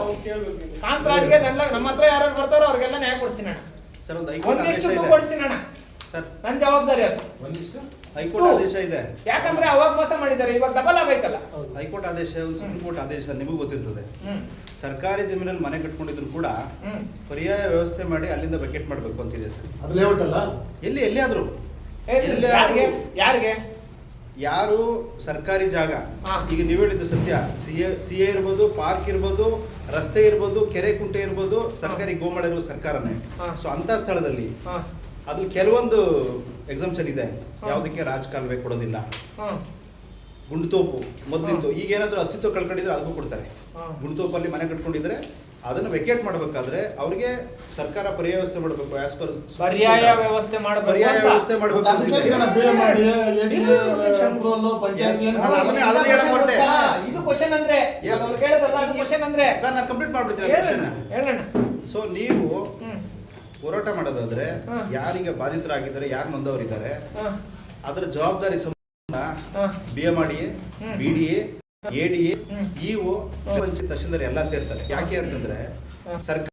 ಕಾಂತರಾಜ್ಗೆ ನಮ್ಮ ಹತ್ರ ಯಾರು ಬರ್ತಾರೋ ಅವ್ರಿಗೆಲ್ಲ ನ್ಯಾಯ ಕೊಡ್ತೀನಿ ಅಣ್ಣ. ಸರ್, ಒಂದು ಹೈಕೋರ್ಟ್ ಆದೇಶ ಒಂದಿಷ್ಟು ಇದೆ ಕೊಡ್ತೀನಿ ಅಣ್ಣ, ಸರ್. ನನ್ನ ಜವಾಬ್ದಾರಿ ಅದು. ಒಂದಿಷ್ಟು ಹೈಕೋರ್ಟ್ ಆದೇಶ ಇದೆ. ಯಾಕಂದ್ರೆ ಅವಾಗ ಮೋಸ ಮಾಡಿದ್ದಾರೆ, ಇವಾಗ ಡಬಲ್ ಆಗೈತಲ್ಲ. ಹೈಕೋರ್ಟ್ ಆದೇಶ, ಒಂದು ಸುಪ್ರೀಂ ಕೋರ್ಟ್ ಆದೇಶ ನಿಮಗೂ ಗೊತ್ತಿರ್ತದೆ. ಹ್ಮ್ ಸರ್ಕಾರಿ ಜಮೀನಲ್ಲಿ ಮನೆ ಕಟ್ಕೊಂಡಿದ್ರು ಕೂಡ ಹ್ಮ್ ಪರ್ಯಾಯ ವ್ಯವಸ್ಥೆ ಮಾಡಿ ಅಲ್ಲಿಂದ ಬಕೆಟ್ ಮಾಡಬೇಕು ಅಂತಿದೆ ಸರ್. ಅದು ಲೇಔಟ್ ಅಲ್ಲ. ಎಲ್ಲಿಯಾದ್ರೂ ಯಾರಿಗೆ ಯಾರಿಗೆ ಯಾರು ಸರ್ಕಾರಿ ಜಾಗ, ಹಾ. ಈಗ ನೀವು ಹೇಳಿದ್ದು ಸತ್ಯ, ಸಿಎ ಇರ್ಬೋದು, ಪಾರ್ಕ್ ಇರ್ಬೋದು, ರಸ್ತೆ ಇರ್ಬೋದು, ಕೆರೆ ಕುಂಟೆ ಇರ್ಬೋದು, ಸರ್ಕಾರಿ ಗೋಮಾಳ ಇರುವ ಸರ್ಕಾರನೇ. ಹಾ. ಸೊ ಅಂತ ಸ್ಥಳದಲ್ಲಿ ಹಾ ಅದ್ರಲ್ಲಿ ಕೆಲವೊಂದು ಎಕ್ಸಾಮ್ಷನ್ ಇದೆ. ಯಾವುದಕ್ಕೆ ರಾಜಕಾಲುವೆ ಕೊಡೋದಿಲ್ಲ, ಹಾ ಗುಂಡ್ತೋಪು ಮೊದಲಿತ್ತು, ಈಗ ಏನಾದ್ರು ಅಸ್ತಿತ್ವ ಕಳ್ಕೊಂಡಿದ್ರೆ ಅದಕ್ಕೂ ಕೊಡ್ತಾರೆ. ಹಾ. ಗುಂಡ್ತೋಪಲ್ಲಿ ಮನೆ ಕಟ್ಕೊಂಡಿದ್ರೆ ಅದನ್ನು ವೆಕೇಟ್ ಮಾಡಬೇಕಾದ್ರೆ ಅವ್ರಿಗೆ ಸರ್ಕಾರ ಪರ್ಯಾಯ ವ್ಯವಸ್ಥೆ ಮಾಡಬೇಕು. ಆಸ್ ಪರ್ ಪರ್ಯಾಯ ವ್ಯವಸ್ಥೆ ಮಾಡಬೇಕು ಪರ್ಯಾಯ ಅಂತ. ವ್ಯವಸ್ಥೆ ಮಾಡಬೇಕು ಮತ್ತೆ ಅದಕ್ಕೆ ಅಂತಿದೆ. ಇದನ್ನ ಪೇ ಮಾಡಿ ಅಪ್ರೂವಲ್ ಪಂಚಾಯತ್ Yes. ಅದನ್ನೇ ಹೇಳಕ್ ಹೊರಟೆ. ಇದು ಕ್ವಶನ್ ಅಂದ್ರೆ Yes. ಅವ್ರು ಕೇಳೋದಲ್ಲ, ಅದು ಕ್ವಶನ್ ಅಂದ್ರೆ ಸರ್, ನಾನು ಕಂಪ್ಲೀಟ್ ಮಾಡ್ಬಿಡ್ತೀನಿ ಹೇಳಣ್ಣ ಹೇಳಣ್ಣ. ಸೊ ನೀವು ಹ್ಮ್ ಹೋರಾಟ ಮಾಡೋದಾದ್ರೆ ಹಾ. ಯಾರಿಗೆ ಬಾಧಿತರಾಗಿದ್ದಾರೆ, ಯಾರು ನೊಂದವರಿದ್ದಾರೆ, ಹಾ ಅದರ ಜವಾಬ್ದಾರಿ ಸಂಬಂಧ ಹಾ BMRDA, ಹ್ಮ್. BDA, ADA, ಹ್ಮ್. EO, ಪಂಚಾಯತ್ ತಹಶೀಲ್ದಾರ್ ಎಲ್ಲ ಸೇರ್ತಾರೆ. ಯಾಕೆ ಅಂತಂದ್ರೆ ಹಾ. ಸರ್ಕಾರ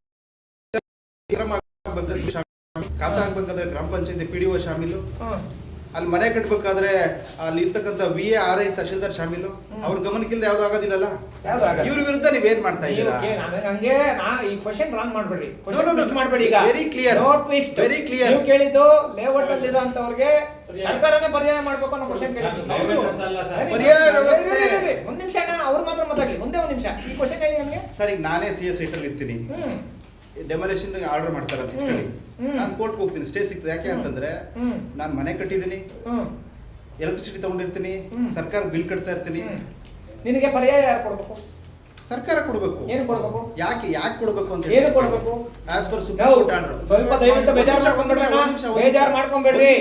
ಖಾತಾ ಹಾಕ್ಬೇಕಾದ್ರೆ ಗ್ರಾಮ ಪಂಚಾಯತ್ PDO ಶಾಮೀಲು, ಹಾ ಅಲ್ಲಿ ಮನೆ ಕಟ್ಬೇಕಾದ್ರೆ ಅಲ್ಲಿ ಇರ್ತಕ್ಕಂಥ VA, RI, ತಹಶೀಲ್ದಾರ್ ಶಾಮೀಲು. ಅವ್ರ ಗಮನಕ್ಕಿಲ್ಲದೆ ಯಾವ್ದು ಆಗೋದಿಲ್ಲಲ್ಲ. ಯಾವ್ದು ಆಗಲ್ಲ. ಇವ್ರ ವಿರುದ್ಧ ನೀವೇನ್ ಮಾಡ್ತಾ ನೀವು ಇದ್ದೀರಾ? ಹಂಗೆ ಈ ಕ್ವಶನ್ ರಾಂಗ್ ಮಾಡ್ಬೇಡ್ರಿ. No, no, no. ಮಾಡ್ಬೇಡಿ ಈಗ. Very clear. No twist. Very clear. ನೀವು ಕೇಳಿದ್ದು ಲೇಔಟ್ ಅಲ್ಲಿ ಇರೋಂತವ್ರಿಗೆ ಸರ್ಕಾರನೇ ಪರ್ಯಾಯ ಮಾಡ್ಬೇಕು ಅನ್ನೋ ಕ್ವಶನ್ ಕೇಳಿದ್ದು. ಲೇಔಟ್ ಅಂತ ಅಲ್ಲ ಸರ್. ಪರ್ಯಾಯ ವ್ಯವಸ್ಥೆ. ಒಂದ್ ನಿಮಿಷ ಅಣ್ಣ, ಅವ್ರು ಮಾತ್ರ ಮಾತಾಡ್ಲಿ. ಒಂದೇ ಒಂದ್ ನಿಮಿಷ ಈ ಕ್ವಶನ್ ಹೇಳಿ ನಮ್ಗೆ. ಸರ್, ಈಗ ನಾನೇ CS ಸೈಟಲ್ಲಿ ಇರ್ತೀನಿ, ಹ್ಮ್ ಡೆಮೊಲೇಷನ್ ಆರ್ಡರ್ ಮಾಡ್ತಾರೆ ಅಂತ ಇಟ್ಕೊಳ್ಳಿ. ಹ್ಮ್. ನಾನು ಕೋರ್ಟ್ಗೆ ಹೋಗ್ತೀನಿ, ಸ್ಟೇ ಸಿಗ್ತದೆ. ಯಾಕೆ ಅಂತಂದ್ರೆ ಹ್ಮ್ ನಾನು ಮನೆ ಕಟ್ಟಿದ್ದೀನಿ, ಹ್ಮ್ ಎಲೆಕ್ಟ್ರಿಸಿಟಿ ತಗೊಂಡಿರ್ತೀನಿ, ಹ್ಮ್. ಸರ್ಕಾರ ಬಿಲ್ ಕಟ್ತಾ ಇರ್ತೀನಿ. ಹ್ಮ್. ನಿನಗೆ ಪರ್ಯಾಯ ಯಾರು ಕೊಡ್ಬೇಕು? ಸರ್ಕಾರ ಕೊಡಬೇಕು. ಏನು ಕೊಡ್ಬೇಕು? ಯಾಕೆ ಕೊಡಬೇಕು ಅಂತ ಏನು ಕೊಡ್ಬೇಕು? ಆಸ್ ಪರ್ ಸುಪ್ರೀಂ ನಾವು ಕೋರ್ಟ್ ಆರ್ಡರ್. ಸ್ವಲ್ಪ ದಯವಿಟ್ಟು ಬೇಜಾರ್ ಮಾಡ್ಕೊಂಡ್ಬಿಡ್ರಿ ಅಣ್ಣ. ಬೇಜಾರ್ ಮಾಡ್ಕೊಂಡ್ಬೇಡ್ರಿ.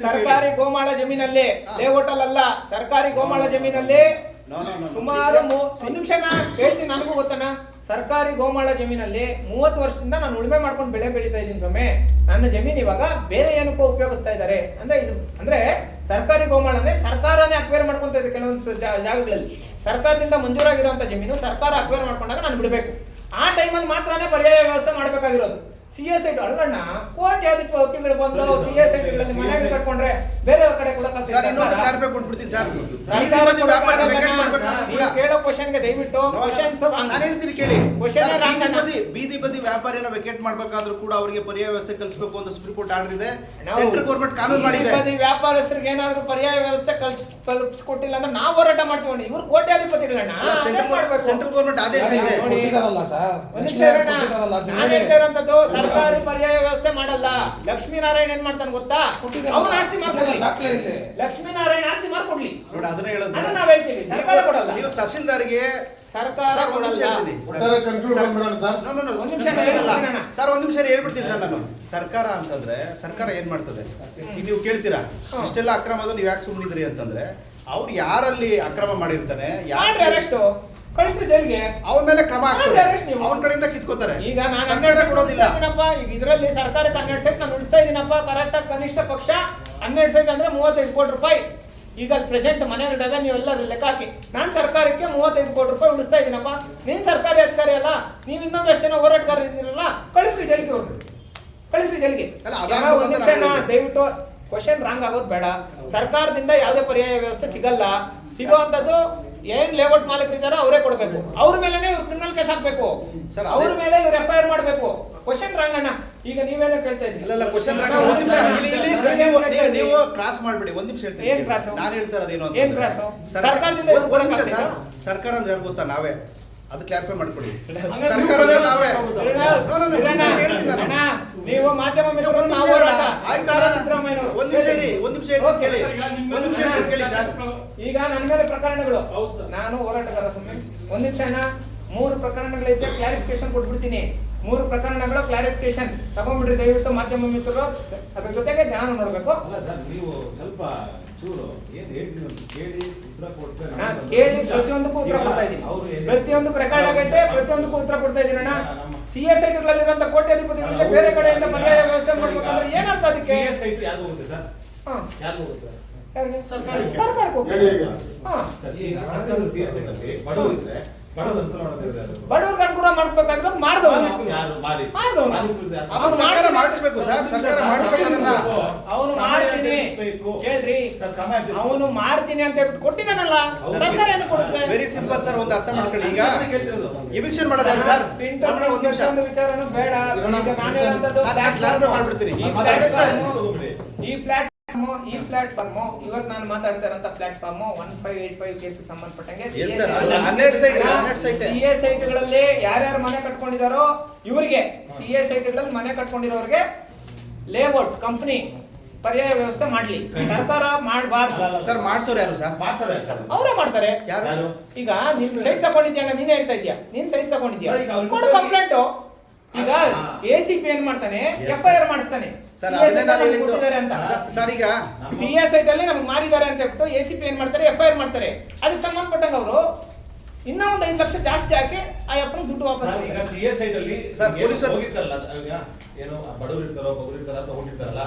ಸರ್ಕಾರಿ ಗೋಮಾಳ ಜಮೀನಲ್ಲಿ, ಹಾ. ಲೇಔಟ್ ಅಲ್ಲ, ಸರ್ಕಾರಿ ಗೋಮಾಳ ಜಮೀನಲ್ಲಿ ನೋ ಸುಮಾರು ಒಂದ್ ನಿಮಿಷ ಹೇಳ್ತೀನಿ, ನನಗೂ ಗೊತ್ತಣ್ಣ. ಸರ್ಕಾರಿ ಗೋಮಾಳ ಜಮೀನಲ್ಲಿ 30 ವರ್ಷದಿಂದ ನಾನು ಉಳುಮೆ ಮಾಡ್ಕೊಂಡು ಬೆಳೆ ಬೆಳೀತಾ ಇದ್ದೀನಿ ಸ್ವಾಮಿ. ನನ್ನ ಜಮೀನು ಇವಾಗ ಬೇರೆ ಏನಕ್ಕೂ ಉಪಯೋಗಿಸ್ತಾ ಇದ್ದಾರೆ. ಅಂದ್ರೆ ಇದು ಅಂದ್ರೆ ಸರ್ಕಾರಿ ಗೋಮಾಳನೆ ಸರ್ಕಾರನೇ ಅಕ್ವೈರ್ ಮಾಡ್ಕೊಂತ ಇದೆ. ಕೆಲವೊಂದು ಜಾಗಗಳಲ್ಲಿ ಸರ್ಕಾರದಿಂದ ಮಂಜೂರಾಗಿರುವಂತ ಜಮೀನು ಸರ್ಕಾರ ಅಕ್ವೈರ್ ಮಾಡ್ಕೊಂಡಾಗ ನಾನು ಬಿಡಬೇಕು. ಆ ಟೈಮಲ್ಲಿ ಮಾತ್ರನೇ ಪರ್ಯಾಯ ವ್ಯವಸ್ಥೆ ಮಾಡ್ಬೇಕಾಗಿರೋದು. CS ಐಟ್ ಅಲ್ಲಣ್ಣ ಕೋಟ್ಯಾಧಿಪತಿಗಳು ಬಂದು CS ಐಟ್ಗಳಲ್ಲಿ ಮನೆಗೆ ಕಟ್ಕೊಂಡ್ರೆ ಬೇರೆ ಕಡೆ ಸರ್ ಇನ್ನೊಂದು ಕ್ಲಾರಿಫೈ ಕೊಟ್ಬಿಡ್ತೀನಿ ಸರ್ ಸರ್ಕಾರ ಬೀದಿ ವ್ಯಾಪಾರ ವೆಕೆಟ್ ಮಾಡ್ಬೇಕಾದ್ರೂ ಕೂಡ ಕೇಳೋ ಕ್ವಶನ್ಗೆ ದಯವಿಟ್ಟು ಕ್ವಶನ್ಸ್ ನಾನು ಹೇಳ್ತೀನಿ ಕೇಳಿ Question ಸರ್, wrong ಅಣ್ಣ. ಬೀದಿ ಬದಿ ವ್ಯಾಪಾರಿನ ವೆಕೆಟ್ ಮಾಡ್ಬೇಕಾದ್ರೂ ಕೂಡ ಅವರಿಗೆ ಪರ್ಯಾಯ ವ್ಯವಸ್ಥೆ ಕಲ್ಪಿಸಬೇಕು ಅಂತ ಸುಪ್ರೀಂ ಕೋರ್ಟ್ ಆರ್ಡರ್ ಇದೆ ನಾವು ಸೆಂಟ್ರಲ್ ಗೌರ್ಮೆಂಟ್ ಕಾನೂನು ಮಾಡಿದೆ ಬೀದಿ ವ್ಯಾಪಾರಸ್ಥರಿಗೆ ಏನಾದ್ರು ಪರ್ಯಾಯ ವ್ಯವಸ್ಥೆ ಕಲ್ಪಿಸ್ಕೊಟ್ಟಿಲ್ಲ ಅಂದ್ರೆ ನಾವು ಹೋರಾಟ ಮಾಡ್ತೀವಿ. ಇವ್ರು ಕೋಟ್ಯಾಧಿಪತಿಗಳಣ್ಣ ಸೆಂಟ್ರಲ್ ಗೌರ್ಮೆಂಟ್ ಆದೇಶ ಇದೆ ನೋಡಿ. ಕೊಟ್ಟಿದಾರಲ್ಲ ಸರ್ ಒಂದ್ ನಿಮಿಷ ಇರೋಣ. ನಾನು ಹೇಳ್ತಾ ಇರೋಂಥದ್ದು ಸರ್ಕಾರಿ ಪರ್ಯಾಯ ವ್ಯವಸ್ಥೆ ಮಾಡಲ್ಲ. ಲಕ್ಷ್ಮೀನಾರಾಯಣ ಏನ್ ಮಾಡ್ತಾನೆ ಗೊತ್ತಾ? ಅವ್ನ ಆಸ್ತಿ ಮಾರ್ಕೊಡ್ಲಿ. ದಾಖಲೆ ಇದೆ. ಲಕ್ಷ್ಮೀನಾರಾಯಣ ಆಸ್ತಿ ಮಾರ್ಕೊಡ್ಲಿ. ನೋಡಿ ಅದನ್ನ ಹೇಳೋದು ಅದನ್ನ ನಾವ್ ಹೇಳ್ತೀವಿ. ಸರ್ಕಾರ ಕೊಡಲ್ಲ. ನೀವು ತಹಸೀಲ್ದಾರ್ಗೆ ಸರ್ಕಾರ ಸರ್ ಒಂದ್ ನಿಮಿಷ ಕೊಡಲ್ಲ. ಹೇಳ್ತೀನಿ ಒಟ್ಟಾರೆ conclude ಮಾಡ್ಬಿಡೋಣ ಸರ್. ಒಂದ್ ನಿಮಿಷ ನಿಮಿಷ ಸರ್ ಒಂದ್ ನಿಮಿಷ ಹೇಳ್ಬಿಡ್ತೀನಿ ಸರ್ ನಾನು. ಸರ್ಕಾರ ಅಂತಂದ್ರೆ ಸರ್ಕಾರ ಏನ್ ಮಾಡ್ತದೆ ಈಗ ನೀವು ಕೇಳ್ತೀರಾ ಇಷ್ಟೆಲ್ಲ ಅಕ್ರಮದ ನೀವು ಯಾಕೆ ಸುಮ್ಮನಿದ್ರಿ ಅಂತಂದ್ರೆ ಅವ್ರು ಯಾರಲ್ಲಿ ಅಕ್ರಮ ಮಾಡಿರ್ತಾನೆ ಮಾಡ್ರಿ ಅರೆಸ್ಟು. ಕಳಿಸ್ರಿ ಜೈಲಿಗೆ. ಅವನ ಮೇಲೆ ಕ್ರಮ ಆಗ್ತದೆ ಮಾಡ್ರಿ arrest ನೀವು. ಅವನ ಕಡೆಯಿಂದ ಕಿತ್ಕೋತಾರೆ ಈಗ ನಾನು ಸರ್ಕಾರ 12 ಕೊಡೋದಿಲ್ಲ ಇದೀನಪ್ಪ. ಈಗ ಇದರಲ್ಲಿ ಸರ್ಕಾರಕ್ಕೆ 12 ಸೈಟ್ ನಾನು ಉಳಿಸ್ತಾ ಇದೀನಪ್ಪ. ಕರೆಕ್ಟ್ ಆಗಿ ಕನಿಷ್ಠ ಪಕ್ಷ 12 ಸೈಟ್ ಅಂದ್ರೆ 35 ಕೋಟಿ ರೂಪಾಯಿ. ಈಗ ಪ್ರೆಸೆಂಟ್ ಮನೆಗಳ ರೆವೆನ್ಯೂ ಎಲ್ಲ ಲೆಕ್ಕ ಹಾಕಿ ನಾನು ಸರ್ಕಾರಕ್ಕೆ 35 ಕೋಟಿ ರೂಪಾಯಿ ಉಳಿಸ್ತಾ ಇದೀನಪ್ಪ. ನೀನ್ ಸರ್ಕಾರಿ ಅಧಿಕಾರಿ ಅಲ್ಲ, ನೀವ್ ಇನ್ನೊಂದಷ್ಟು ಜನ ಹೋರಾಟಗಾರ ಇದ್ದೀರಲ್ಲ, ಕಳಿಸ್ರಿ ಜೈಲಿಗೆ ಅವ್ರನ್ನ. ಕಳಿಸ್ರಿ ಜೈಲಿಗೆ. ಅಲ್ಲ, ಅದಾಗ್ಬೋದು ಒಂದ್ ಅಂತ ನಿಮಿಷ ನಾನು ಹೇಳಿದೆ. ದಯವಿಟ್ಟು ಕ್ವಶನ್ ರಾಂಗ್ ಆಗೋದು ಬೇಡ. ಸರ್ಕಾರದಿಂದ ಯಾವುದೇ ಪರ್ಯಾಯ ವ್ಯವಸ್ಥೆ ಸಿಗಲ್ಲ. ಸಿಗುವಂತದ್ದು ಏನ್ ಲೇಔಟ್ ಮಾಲೀಕರಿದ್ದಾರೋ ಅವರೇ ಕೊಡ್ಬೇಕು. ಅವ್ರ ಮೇಲೆನೆ ಇವ್ರು ಕ್ರಿಮಿನಲ್ ಕೇಸ್ ಹಾಕ್ಬೇಕು. ಸರ್, ಅವ್ರ ಅದೇ- ಮೇಲೆ ಇವ್ರು FIR ಮಾಡ್ಬೇಕು. ಕ್ವಶನ್ ರಾಂಗ್ ಅಣ್ಣ. ಈಗ ನೀವೇನೋ ಕೇಳ್ತಾ ಇದ್ದೀರಿ. ಇಲ್ಲ ಕ್ವಶನ್ ನೀವು ಕ್ರಾಸ್ ಮಾಡ್ಬಿಡಿ ಒಂದ್ ನಿಮಿಷ ಹೇಳ್ತೀನಿ ಏನ್ cross? ನಾನು ಹೇಳ್ತಾ ಇರೋದೇನು ಏನ್ cross? ಸರ್ಕಾರದಿಂದ ಇದು ಒಂದ್ ನಿಮಿಷ ಕೊಡಕ್ಕಾಗ್ತಿಲ್ಲ? ಸರ್, ಸರ್ಕಾರ ಅಂದ್ರೆ ಯಾರು ಗೊತ್ತಾ? ನಾವೇ ಅದು ಕ್ಲಾರಿಫೈ ಮಾಡ್ಕೊಡಿ. ಹಂಗಾದ್ರೆ ಸರ್ಕಾರ ನೀವು ಅಂದ್ರೆ ನಾವೇ ಇರೋಣ, No, no, no, ಇರೋಣ. ಹೇಳ್ತೀನಿ ನಾನು. ಅಣ್ಣ, ನೀವು ಮಾಧ್ಯಮ ಮಿತ್ರರು, ಒಂದ್ ನಾವು ನಿಮಿಷ ಹೋರಾಟ. ಆಯ್ತಲ್ಲ? ಸರ್ಕಾರ ಸಿದ್ದರಾಮಯ್ಯನವರು. ಒಂದ್ ನಿಮಿಷ ಇರಿ, ಒಂದ್ ನಿಮಿಷ ಹೇಳ್ತೀನಿ ಕೇಳಿ. ಒಂದ್ ನಿಮಿಷ ಹೇಳ್ತೀನಿ ಕೇಳಿ ಸರ್. ಈಗ ನನ್ನ ಮೇಲೆ ಪ್ರಕರಣಗಳು, ನಾನು ಹೋರಾಟಗಾರ ಸುಮ್ಮನೆ. ಒಂದ್ ನಿಮಿಷ ಅಣ್ಣ, 3 ಪ್ರಕರಣಗಳೈತೆ, ಕ್ಲಾರಿಫಿಕೇಶನ್ ಕೊಟ್ಬಿಡ್ತೀನಿ. 3 ಪ್ರಕರಣಗಳ ಕ್ಲಾರಿಫಿಕೇಶನ್ ತಗೊಂಡ್ಬಿಡ್ರಿ ದಯವಿಟ್ಟು ಮಾಧ್ಯಮ ಮಿತ್ರರು. ಅದ್ರ ಜೊತೆಗೆ ಜ್ಞಾನ ನೋಡ್ಬೇಕು. ಅಲ್ಲ ಸರ್, ನೀವು ಸ್ವಲ್ಪ ಚೂರು ಏನ್ ಹೇಳ್ತೀನಿ ಅಂತ ಕೇಳಿ ಉತ್ತರ ಕೊಟ್ರೆ ನಾನು ಕೇಳಿ ಪ್ರತಿಯೊಂದಕ್ಕೂ ಉತ್ತರ ಕೊಡ್ತಾ ಇದ್ದೀನಿ. ಪ್ರತಿಯೊಂದಕ್ಕೂ ರೆಕಾರ್ಡ್ ಆಗೈತೆ, ಪ್ರತಿಯೊಂದಕ್ಕೂ ಉತ್ತರ ಕೊಡ್ತಾ ಇದ್ದೀನಿ ಅಣ್ಣ. CSIಗಳಿರುವಂತ ಕೋಟ್ಯಾಧಿಪತಿಗಳಿಗೆ ಬೇರೆ ಕಡೆಯಿಂದ ಪರ್ಯಾಯ ವ್ಯವಸ್ಥೆ ಮಾಡ್ಬೇಕಂದ್ರೆ ಏನಂತ ಅದಕ್ಕೆ? CSIT ಯಾರು ಹೋಗುತ್ತೆ ಸರ್? ಹಾ. ಯಾರು ಹೋಗುತ್ತೆ ಯಾರಿಗೆ? ಸರ್ಕಾರಕ್ಕೆ. ಸರ್ಕಾರಕ್ಕೆ ಹೋಗ್ಬೇಕು. ಹೇಳಿ. ಹಾ. ಸರ್, ಈಗ ಸರ್ಕಾರದ CSIT ಅಲ್ಲಿ ಬಡವರು ಇದ್ರೆ ಬಡವರು ಅನುಕೂಲ ಮಾಡೋದಿದೆ ಅದು. ಬಡವ್ರಿಗೆ ಅನುಕೂಲ ಮಾಡ್ಬೇಕಾಗಿರೋದು ಮಾಡ್ದವನು. ಯಾರು ಮಾಲೀಕ? ಮಾಡ್ದವನು. ಮಾಲೀಕರು ಯಾರು? ಅದು ಸರ್ಕಾರ ಮಾಡಿಸ್ಬೇಕು ಸರ್, ಸರ್ಕಾರ ಮಾಡಿಸ್ಬೇಕು ಅದನ್ನ. ಅವನು ಕ್ರಮ ಮಾಡ್ತೀನಿ ಎದುರಿಸ್ಬೇಕು. ಹೇಳ್ರಿ, ಸರ್, ಕ್ರಮ ಎದುರಿಸ್ಬೇಕು. ಅವನು ಮಾಡ್ತೀನಿ ಅಂತ ಹೇಳ್ಬಿಟ್ಟು ಕೊಟ್ಟಿದ್ದಾನಲ್ಲ, ಸರ್ಕಾರ ಏನು ಕೊಡುತ್ತೆ? ವೆರಿ ಸಿಂಪಲ್ ಸರ್, ಒಂದು ಅರ್ಥ ಮಾಡ್ಕೊಳ್ಳಿ. ಈಗ ಅದನ್ನ ಕೇಳ್ತಿರೋದು. ಎವಿಕ್ಷನ್ ಮಾಡೋದು ಯಾರು ಸರ್? ಪಿಂಟು ನಮ್ಮನ್ನ ಒಂದ್ ನಿಮಿಷ ಪ್ರತಿಯೊಂದು ವಿಚಾರನೂ ಬೇಡ. ಈಗ ನಾನು ಹೇಳೋಂಥದ್ದು ನಾನು ಕ್ಲಾರಿಫೈ ಮಾಡ್ಬಿಡ್ತೀನಿ. ಈ ಮಾತಾಡಿ ಸರ್. ಪ್ಲಾಟ್ಫಾರ್ಮ್ ಇವತ್ತು ನಾನು ಮಾತಾಡ್ತಾ ಇರೋಂಥ ಪ್ಲಾಟ್ಫಾರ್ಮ್ 1585 ಕೇಸ್ ಸಂಬಂಧಪಟ್ಟಂಗೆ Yes, sir. ಅಲ್ಲಿ 12 ಸೈಟ್ CS ಸೈಟ್ಗಳಲ್ಲಿ ಯಾರ್ಯಾರು ಮನೆ ಕಟ್ಕೊಂಡಿದಾರೋ ಇವರಿಗೆ, CS ಸೈಟ್ಗಳಲ್ಲಿ ಮನೆ ಕಟ್ಕೊಂಡಿರೋರಿಗೆ ಲೇಔಟ್ ಕಂಪನಿ ಪರ್ಯಾಯ ವ್ಯವಸ್ಥೆ ಮಾಡ್ಲಿ. ಸರ್ಕಾರ ಮಾಡಬಾರ್ದು. ಸರ್ ಮಾಡ್ಸೋರು ಯಾರು ಸರ್? ಮಾಡ್ತಾರೆ ಸರ್. ಅವರೇ ಮಾಡ್ತಾರೆ. ಯಾರು? ಈಗ ನೀನ್ ಸೈಟ್ ತಗೊಂಡಿದ್ಯಾ, ನೀನ್ ಹೇಳ್ತಾ ಇದ್ಯಾ, ನೀನ್ ಸೈಟ್ ತಗೊಂಡಿದ್ಯಾ, ಸರ್, ಈಗ ಅವ್ರು ಕೊಡು ಕಂಪ್ಲೇಂಟ್. ಈಗ ACP ಏನ್ ಮಾಡ್ತಾನೆ, Yes, FIR ಮಾಡಿಸ್ತಾನೆ. ಸರ್ CS ಅದನ್ನೇ ನಾನು ನಮ್ಗೆ ಹೇಳಿದ್ದು ಕೊಟ್ಟಿದ್ದಾರೆ ಅಂತ. ಸರ್. ಈಗ CS ಸೈಟ್ ಅಲ್ಲಿ ನಮ್ಗೆ ಮಾರಿದ್ದಾರೆ ಅಂತ ಹೇಳ್ಬಿಟ್ಟು ACP ಏನ್ ಮಾಡ್ತಾರೆ, FIR ಮಾಡ್ತಾರೆ. ಅದಕ್ಕೆ ಸಂಬಂಧಪಟ್ಟಂಗ ಅವರು ಇನ್ನೂ ಒಂದು 5 ಲಕ್ಷ ಜಾಸ್ತಿ ಹಾಕಿ ಆ ಅಪ್ಪನ ದುಡ್ಡು ವಾಪಸ್ ಸರ್, ಈಗ ಕೊಡ್ತಾರೆ. CSIT ಅಲ್ಲಿ ಸರ್, ಏನು ಪೊಲೀಸರು- ಹೋಗಿರ್ತಾರಲ್ಲ, ಈಗ ಏನು ಬಡವರು ಇರ್ತಾರೋ ಬಗ್ರು ಇರ್ತಾರ ಅಂತ ಹೋಗಿರ್ತಾರಲ್ಲ,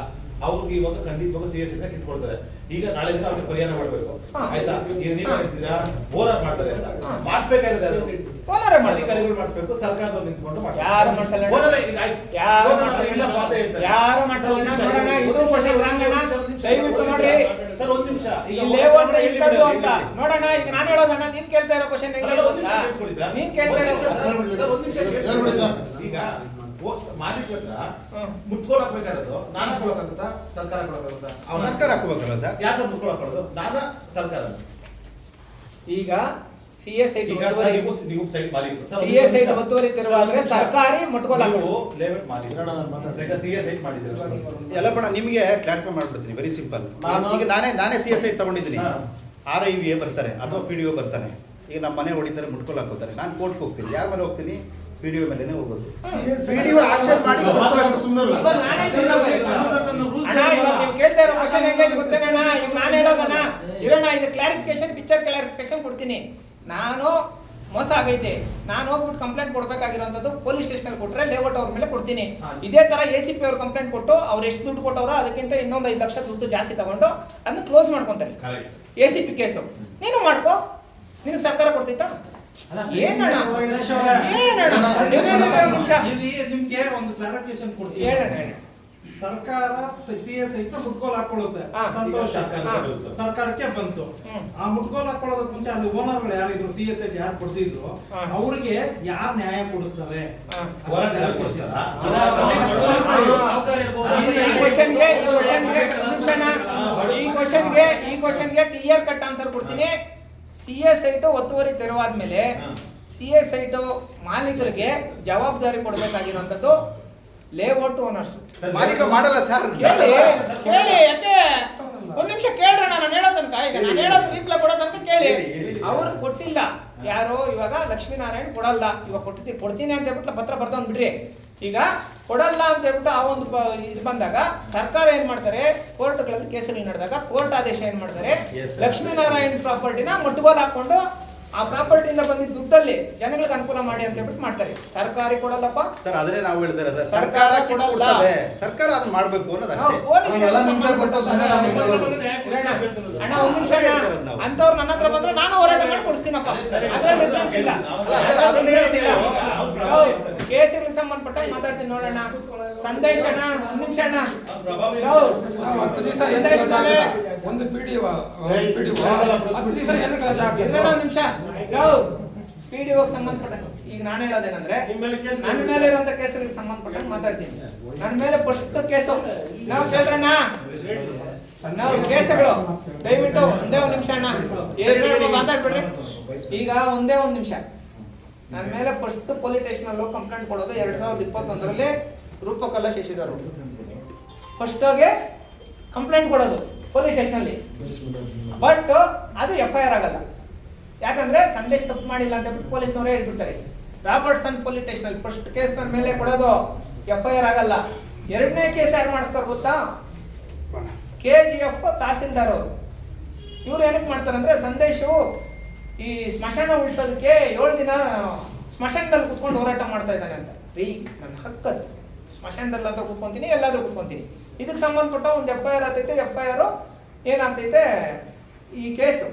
ಅವ್ರಿಗೆ ಇವಾಗ ಖಂಡಿತವಾಗ CSIT ಕಿತ್ಕೊಳ್ತಾರೆ. ಈಗ ನಾಳೆ ದಿನ ಅವ್ರಿಗೆ ಪರಿಹಾರ ಮಾಡ್ಬೇಕು. ಹಾ. ಆಯ್ತಾ? ಈಗ ನೀವು ಹೇಳ್ತೀರಾ ಹೋರಾಟ ಮಾಡ್ತಾರೆ ಅಂತ. ಹಾ. ಮಾಡಿಸ್ಬೇಕಾಗಿದೆ ಅದು. ಹೋರಾಟ ಮಾಡ್ಬೇಕು. ಅಧಿಕಾರಿಗಳು ಮಾಡಿಸ್ಬೇಕು, ಸರ್ಕಾರದವ್ರು ನಿಂತ್ಕೊಂಡು ಮಾಡಿಸ್ಬೇಕು. ಯಾರು ಮಾಡ್ಸಲ್ಲ ಅಣ್ಣ. ಹೋರಾಟ ಈಗ ಆಯ್ತು. ಯಾರು ಹೋರಾಟ ಮಾಡ್ಸಲ್ಲ ಇಲ್ಲ, ಅಣ್ಣ. ಪಾತ ಹೇಳ್ತಾರೆ. ಯಾರು ಮಾಡ್ಸಲ್ಲ ಅಣ್ಣ. ಸರ್, ನೋಡೋಣ, ಇದು ಒಂದು ನಿಮಿಷ, ಕ್ವಶನ್ ರಾಂಗ್ ಅಣ್ಣ. ಒಂದು ನಿಮಿಷ, ದಯವಿಟ್ಟು ನೋಡಿ. ಸರ್, ಒಂದು ನಿಮಿಷ. ಈ ಈಗ ಲೇಔಟ್ ಹೋರಾಟ ಇರ್ತದ್ದು ಅಂತ ಇಲ್ಲಿ- ನೋಡೋಣ. ಈಗ ನಾನು ಹೇಳೋದಣ್ಣ, ನೀನ್ ಕೇಳ್ತಾ ಇರೋ ಕ್ವಶನ್ ಹೆಂಗೆ ಅಲ್ಲ, ಒಂದು ನಿಮಿಷ ಗೊತ್ತಾ? ಕೇಳಿಸ್ಕೊಳ್ಳಿ ಸರ್. ನೀನ್ ಕೇಳ್ತಾ ಒಂದು ಇರೋ ನಿಮಿಷ ಸರ್, ಒಂದು ನಿಮಿಷ ಕೇಳಿಸ್ಕೊಳ್ಳಿ. ಹೇಳ್ಬಿಡಿ ಸರ್. ಈಗ ಮಾಲೀಕರ ಹತ್ರ ಹ್ಮ್. ಮುಟ್ಕೊಳಕ್ ಹಾಕ್ಬೇಕಾಗಿರೋದು ನಾನಾ ಕೊಡಕ್ಕಾಗುತ್ತಾ, ಸರ್ಕಾರ ಕೊಡಕ್ಕಾಗುತ್ತಾ? ಅವ್ನ ಸರ್ಕಾರ ಹಾಕೋಬೇಕಲ್ಲ ಸರ್? ಯಾರು ಸರ್ ಮುಟ್ಕೊಳಕ್ ಮಾಡೋದು? ನಾನಾ ಸರ್ಕಾರ? ಈಗ CS ಸೈಟ್ ಈಗ ಸರ್, ನೀವು ಸೈಟ್ ಮಾಲೀಕರು ಸರ್, ಒಂದು CS ಸೈಟ್ ನಿಮಿಷ. ಒತ್ತುವರಿ ತೆರವಾದ್ರೆ ಸರ್ಕಾರಿ ಮುಟ್ಕೊಳಕ್ ನೀವು ಲೇಔಟ್ ಮಾಲೀಕರು. ಈಗ CSIT ಮಾಡಿದ್ದೀರಾ? ಎಲ್ಲ ಬಣ ನಿಮಗೆ ಕ್ಲಾರಿಫೈ ಮಾಡ್ಬಿಡ್ತೀನಿ. Very simple. ನಾನು- ಈಗ ನಾನೇ CSI ತಗೊಂಡಿದ್ದೀನಿ. ಹಾ. RIVA ಬರ್ತಾರೆ ಅಥವಾ PDO ಬರ್ತಾನೆ. ಈಗ ನಮ್ಮ ಮನೆ ಹೊಡಿತಾರೆ, ಮುಟ್ಕೊಳಕ್ ಹಾಕೋತಾರೆ. ನಾನು ಕೋರ್ಟ್ಗೆ ಹೋಗ್ತೀನಿ. ಯಾರ ಮೇಲೆ ಹೋಗ್ತೀನಿ? PDO ಮೇಲೆನೆ ಹೋಗೋದು. PDO ಆಕ್ಷನ್ ಮಾಡಿ ಸುಮ್ಮನೆ ಅಬ್ಬಾ, ನಾನೇ ಅಣ್ಣ, ಇವಾಗ ನೀವು ಕೇಳ್ತಾ ಇರೋ ಕ್ವಶನ್ ಹೆಂಗೈತೆ ಗೊತ್ತೇನಣ್ಣ? ಈಗ ನಾನು ಹೇಳೋದಣ್ಣ, ಇರೋಣ, ಇದು ಕ್ಲಾರಿಫಿಕೇಶನ್, ಪಿಕ್ಚರ್ ಕ್ಲಾರಿಫಿಕೇಶನ್ ಕೊಡ್ತೀನಿ. ನಾನು ಮೋಸ ಆಗೈತೆ, ನಾನು ಹೋಗ್ಬಿಟ್ಟು ಕಂಪ್ಲೇಂಟ್ ಕೊಡ್ಬೇಕಾಗಿರೋಂಥದ್ದು ಪೊಲೀಸ್ ಸ್ಟೇಷನ್ ಕೊಟ್ರೆ ಲೇಔಟ್ ಅವ್ರ ಮೇಲೆ ಕೊಡ್ತೀನಿ. ಇದೇ ತರ ACP ಅವ್ರು ಕಂಪ್ಲೇಂಟ್ ಕೊಟ್ಟು ಅವ್ರು ಎಷ್ಟು ದುಡ್ಡು ಕೊಟ್ಟವ್ರೋ ಅದಕ್ಕಿಂತ ಇನ್ನೊಂದು 5 ಲಕ್ಷ ದುಡ್ಡು ಜಾಸ್ತಿ ತಗೊಂಡು ಅದನ್ನ ಕ್ಲೋಸ್ ಮಾಡ್ಕೊಂತಾರೆ. Correct. ACP ಕೇಸು ನೀನು ಮಾಡ್ಕೋ, ನಿನಗೆ ಸರ್ಕಾರ ಕೊಡ್ತೈತಾ? ಏನಣ್ಣ ನಿಮ್ಗೆ ಒಂದು ಕ್ಲಾರಿಫಿಕೇಶನ್ ಕೊಡ್ತೀನಿ. ಹೇಳಣ್ಣ ಹೇಳಿ. ಸರ್ಕಾರ CS ಮುಟ್ಕೋಲ್ ಹಾಕೊಳ್ಳುತ್ತೆ, ಹಾ. ಸಂತೋಷ. ಸರ್ಕಾರಕ್ಕೆ ಹಾ. ಬರುತ್ತೆ. ಸರ್ಕಾರಕ್ಕೆ ಬಂತು. ಹ್ಮ್. ಆ ಮುಟ್ಕೋಲ್ ಹಾಕೊಳ್ಳೋದಕ್ಕೆ ಮುಂಚೆ ಅಲ್ಲಿ ಓನರ್ಗಳು ಯಾರಿದ್ರು, CS ಯಾರು ಕೊಡ್ತಿದ್ರು, ಹಾ. ಅವ್ರಿಗೆ ಯಾರು ನ್ಯಾಯ ಕೊಡಿಸ್ತಾರೆ? ಹಾ. ಹೋರಾಟ ಕೊಡಿಸ್ತಾರಾ? ಈ ಕ್ವಶನ್ಗೆ ಕ್ಲಿಯರ್ ಕಟ್ ಆನ್ಸರ್ ಕೊಡ್ತೀನಿ. CS ಸೈಟು ಒತ್ತುವರಿ ತೆರವಾದ್ಮೇಲೆ CS ಸೈಟು ಮಾಲೀಕರಿಗೆ ಜವಾಬ್ದಾರಿ ಕೊಡಬೇಕಾಗಿರುವಂತದ್ದು ಲೇಔಟ್ ಓನರ್ಸ್. ಮಾಲೀಕ ಮಾಡಲ್ಲ ಸರ್. ಕೇಳಿ ಕೇಳಿ, ಯಾಕೆ ಒಂದ್ ನಿಮಿಷ ಕೇಳ್ರಣ್ಣ, ನಾನು ಹೇಳೋ ತನಕ, ಈಗ ನಾನು ಹೇಳೋದು ರಿಪ್ಲೈ ಕೊಡೋ ತನಕ ಕೇಳಿ. ಅವ್ರು ಕೊಟ್ಟಿಲ್ಲ, ಯಾರೋ ಇವಾಗ ಲಕ್ಷ್ಮೀನಾರಾಯಣ್ ಕೊಡಲ್ಲ, ಇವಾಗ ಕೊಡ್ತೀನಿ ಅಂತ ಹೇಳ್ಬಿಟ್ಟು ಪತ್ರ ಬರ್ದವ್ನು ಬಿಡ್ರಿ. ಈಗ ಕೊಡಲ್ಲ ಅಂತ ಹೇಳ್ಬಿಟ್ಟು ಆ ಒಂದು ಇದು ಬಂದಾಗ ಸರ್ಕಾರ ಏನ್ ಮಾಡ್ತಾರೆ, ಕೋರ್ಟ್ಗಳಲ್ಲಿ ಕೇಸುಗಳು ನಡೆದಾಗ ಕೋರ್ಟ್ ಆದೇಶ ಏನ್ ಮಾಡ್ತಾರೆ, Yes, sir. ಲಕ್ಷ್ಮೀನಾರಾಯಣ್ ಪ್ರಾಪರ್ಟಿನ ಮುಟ್ಟುಗೋಲು ಹಾಕೊಂಡು ಆ ಪ್ರಾಪರ್ಟಿಯಿಂದ ಬಂದಿದ್ದ ದುಡ್ಡಲ್ಲಿ ಜನಗಳಿಗೆ ಅನುಕೂಲ ಮಾಡಿ ಅಂತ ಹೇಳ್ಬಿಟ್ಟು ಮಾಡ್ತಾರೆ. ಸರ್ಕಾರಿ ಕೊಡಲ್ಲಪ್ಪ ಸರ್ ಅದನ್ನೇ ನಾವು ಹೇಳ್ತಾರೆ ಸರ್. ಸರ್ಕಾರ ಸರ್ಕಾರ ಕೊಡಲ್ಲ. ಕೊಡ್ತದೆ, ಸರ್ಕಾರ ಅದನ್ನ ಮಾಡ್ಬೇಕು ಅನ್ನೋದು ಅಷ್ಟೇ. ಎಲ್ಲ ನಿಮ್ಗೆ ಗೊತ್ತು, ಸುಮ್ನೆ ನಮ್ಗೆ ಗೊತ್ತು. ಅಣ್ಣ ಒಂದ್ ನಿಮಿಷ ಅಣ್ಣ, ಅಂತವ್ರು ನನ್ನ ಹತ್ರ ಬಂದ್ರೆ ನಾನು ಹೋರಾಟ ಮಾಡಿ ಕೊಡಿಸ್ತೀನಪ್ಪ, ಅದ್ರಲ್ಲಿ ಡಿಫ್ರೆನ್ಸ್ ಇಲ್ಲ. ಕೇಸುಗಳಿಗೆ ಸಂಬಂಧಪಟ್ಟ ಮಾತಾಡ್ತೀನಿ ನೋಡೋಣ. ಸಂದೇಶ ಅಣ್ಣ, ಒಂದ್ ನಿಮಿಷ ಅಣ್ಣ. ಹತ್ತು ದಿವಸ ಒಂದು PDO 10 ದಿವಸ ಏನಕ್ಕೆ ರಜೆ ಹಾಕಿದ್ರು? ಒಂದ್ ನಿಮಿಷ. PDO ಸಂಬಂಧಪಟ್ಟ ಈಗ ನಾನು ಹೇಳೋದೇನಂದ್ರೆ, ನನ್ನ ಮೇಲೆ ಇರುವಂತ ಕೇಸುಗಳಿಗೆ ಸಂಬಂಧಪಟ್ಟ ಮಾತಾಡ್ತೀನಿ. ನನ್ನ ಮೇಲೆ ಫಸ್ಟ್ ಕೇಸು ನಾವು ಕೇಳ್ರಣ್ಣ, ನಾವು ಕೇಸುಗಳು ದಯವಿಟ್ಟು ಒಂದೇ ಒಂದ್ ನಿಮಿಷ ಅಣ್ಣ, ಮಾತಾಡ್ಬಿಡ್ರಿ. ಈಗ ಒಂದೇ ಒಂದ್ ನಿಮಿಷ. ನನ್ನ ಮೇಲೆ ಫಸ್ಟ್ ಪೊಲೀಸ್ ಸ್ಟೇಷನ್ ಅಲ್ಲೂ ಕಂಪ್ಲೇಂಟ್ ಕೊಡೋದು 2021ರಲ್ಲಿ ರೂಪಕಲಾ ಶಶಿಧರ್ ಫಸ್ಟ್ ಹೋಗಿ ಕಂಪ್ಲೇಂಟ್ ಕೊಡೋದು ಪೊಲೀಸ್ ಸ್ಟೇಷನ್ ಅಲ್ಲಿ. ಬಟ್ ಅದು FIR ಆಗಲ್ಲ, ಯಾಕಂದ್ರೆ ಸಂದೇಶ್ ತಪ್ಪು ಮಾಡಿಲ್ಲ ಅಂತ ಹೇಳ್ಬಿಟ್ಟು ಪೊಲೀಸ್ನವರೇ ಹೇಳ್ಬಿಡ್ತಾರೆ. ರಾಬರ್ಟ್ಸನ್ ಪೊಲೀಸ್ ಸ್ಟೇಷನ್ ಅಲ್ಲಿ ಫಸ್ಟ್ ಕೇಸ್ ನನ್ನ ಮೇಲೆ ಕೊಡೋದು, FIR ಆಗಲ್ಲ. ಎರಡನೇ ಕೇಸ್ ಯಾರು ಮಾಡಿಸ್ತಾರೆ ಗೊತ್ತಾ, KGF ತಹಸೀಲ್ದಾರ್ ಅವರು. ಇವ್ರು ಏನಕ್ಕೆ ಮಾಡ್ತಾರಂದ್ರೆ, ಸಂದೇಶು ಈ ಸ್ಮಶಾನ ಉಳಿಸೋದಕ್ಕೆ 7 ದಿನ ಸ್ಮಶಾನದಲ್ಲಿ ಕುತ್ಕೊಂಡು ಹೋರಾಟ ಮಾಡ್ತಾ ಇದ್ದಾನೆ ಅಂತ. ರೀ, ನನ್ನ ಹಕ್ಕದು, ಸ್ಮಶಾನದಲ್ಲಿ ಅಂತ ಕುತ್ಕೊಂತೀನಿ, ಎಲ್ಲಾದ್ರೂ ಕುತ್ಕೊಂತೀನಿ. ಇದಕ್ಕೆ ಸಂಬಂಧಪಟ್ಟ ಒಂದು FIR ಆಗ್ತೈತೆ. FIR ಏನಾಗ್ತೈತೆ, ಈ ಕೇಸು